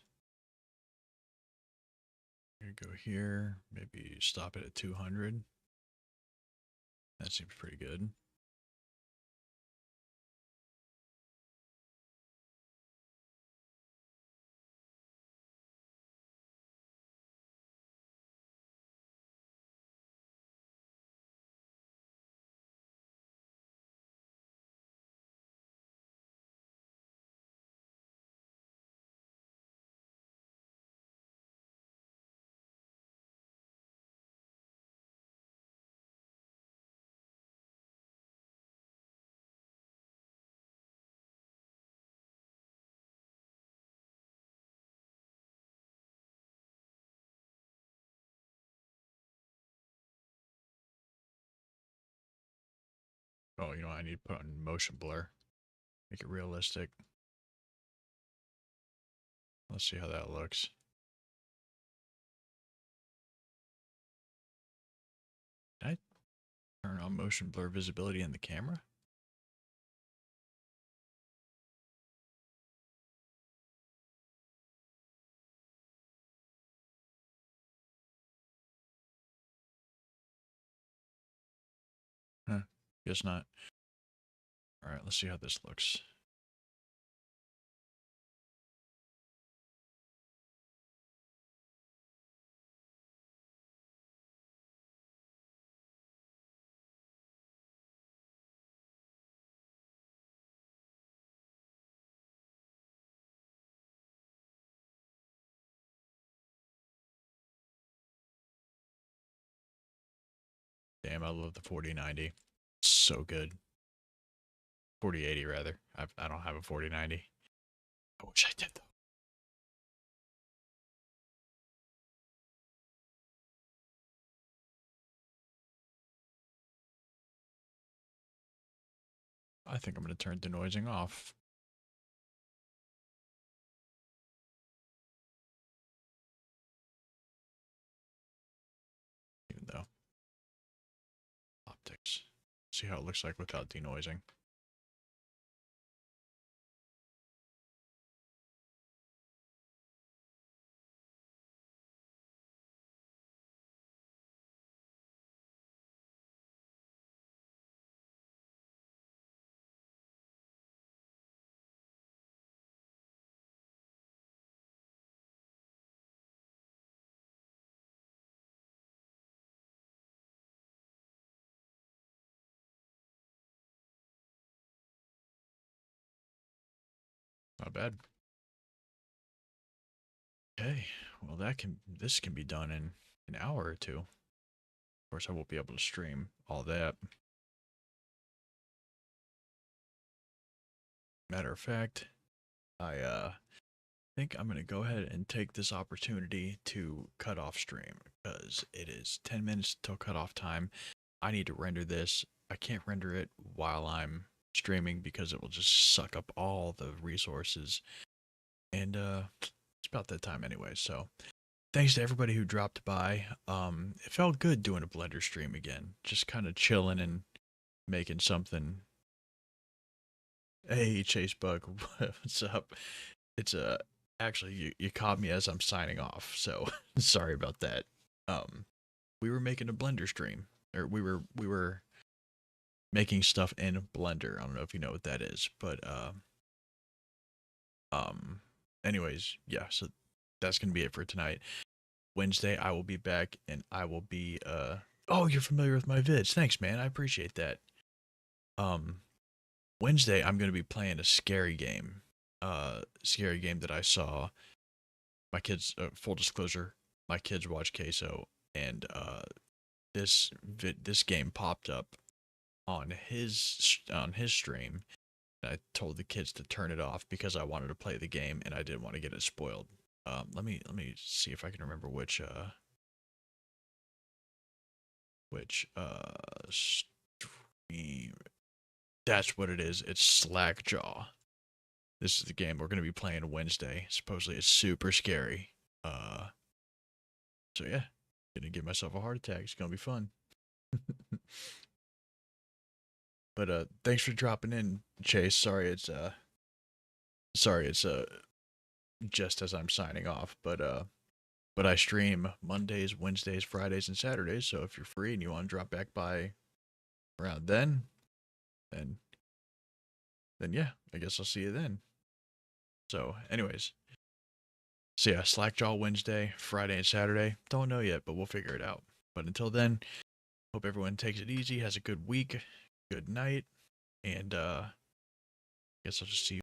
I'm gonna go here, maybe stop it at 200. That seems pretty good. Oh, you know, I need to put on motion blur. Make it realistic. Let's see how that looks. Did I turn on motion blur visibility in the camera? Huh, guess not. Alright, let's see how this looks. Damn, I love the 4090. It's so good. 4080 rather. I don't have a 4090. I wish I did though. I think I'm going to turn denoising off. Even though. Optics. See how it looks like without denoising. Not bad. Okay, well this can be done in an hour or two. Of course, I won't be able to stream all that. Matter of fact, I think I'm gonna go ahead and take this opportunity to cut off stream because it is 10 minutes till cutoff time. I need to render this. I can't render it while I'm streaming because it will just suck up all the resources. And it's about that time anyway, so thanks to everybody who dropped by. It felt good doing a Blender stream again. Just kind of chilling and making something. Hey, Chase Bug, what's up? It's actually you caught me as I'm signing off, so sorry about that. We were making a Blender stream, or we were making stuff in Blender. I don't know if you know what that is, but anyways, yeah. So that's gonna be it for tonight. Wednesday, I will be back, and I will be Oh, you're familiar with my vids. Thanks, man. I appreciate that. Wednesday, I'm gonna be playing a scary game. Scary game that I saw. My kids, full disclosure, my kids watch Queso, and this game popped up on his stream. And I told the kids to turn it off because I wanted to play the game and I didn't want to get it spoiled. Let me see if I can remember which stream. That's what it is. It's Slackjaw. This is the game we're gonna be playing Wednesday. Supposedly it's super scary. So yeah, gonna give myself a heart attack. It's gonna be fun. But thanks for dropping in, Chase. Sorry it's just as I'm signing off. But I stream Mondays, Wednesdays, Fridays, and Saturdays. So if you're free and you want to drop back by around then yeah, I guess I'll see you then. So, anyways, so yeah, Slackjaw Wednesday, Friday, and Saturday. Don't know yet, but we'll figure it out. But until then, hope everyone takes it easy, has a good week, good night, and guess I'll just see you.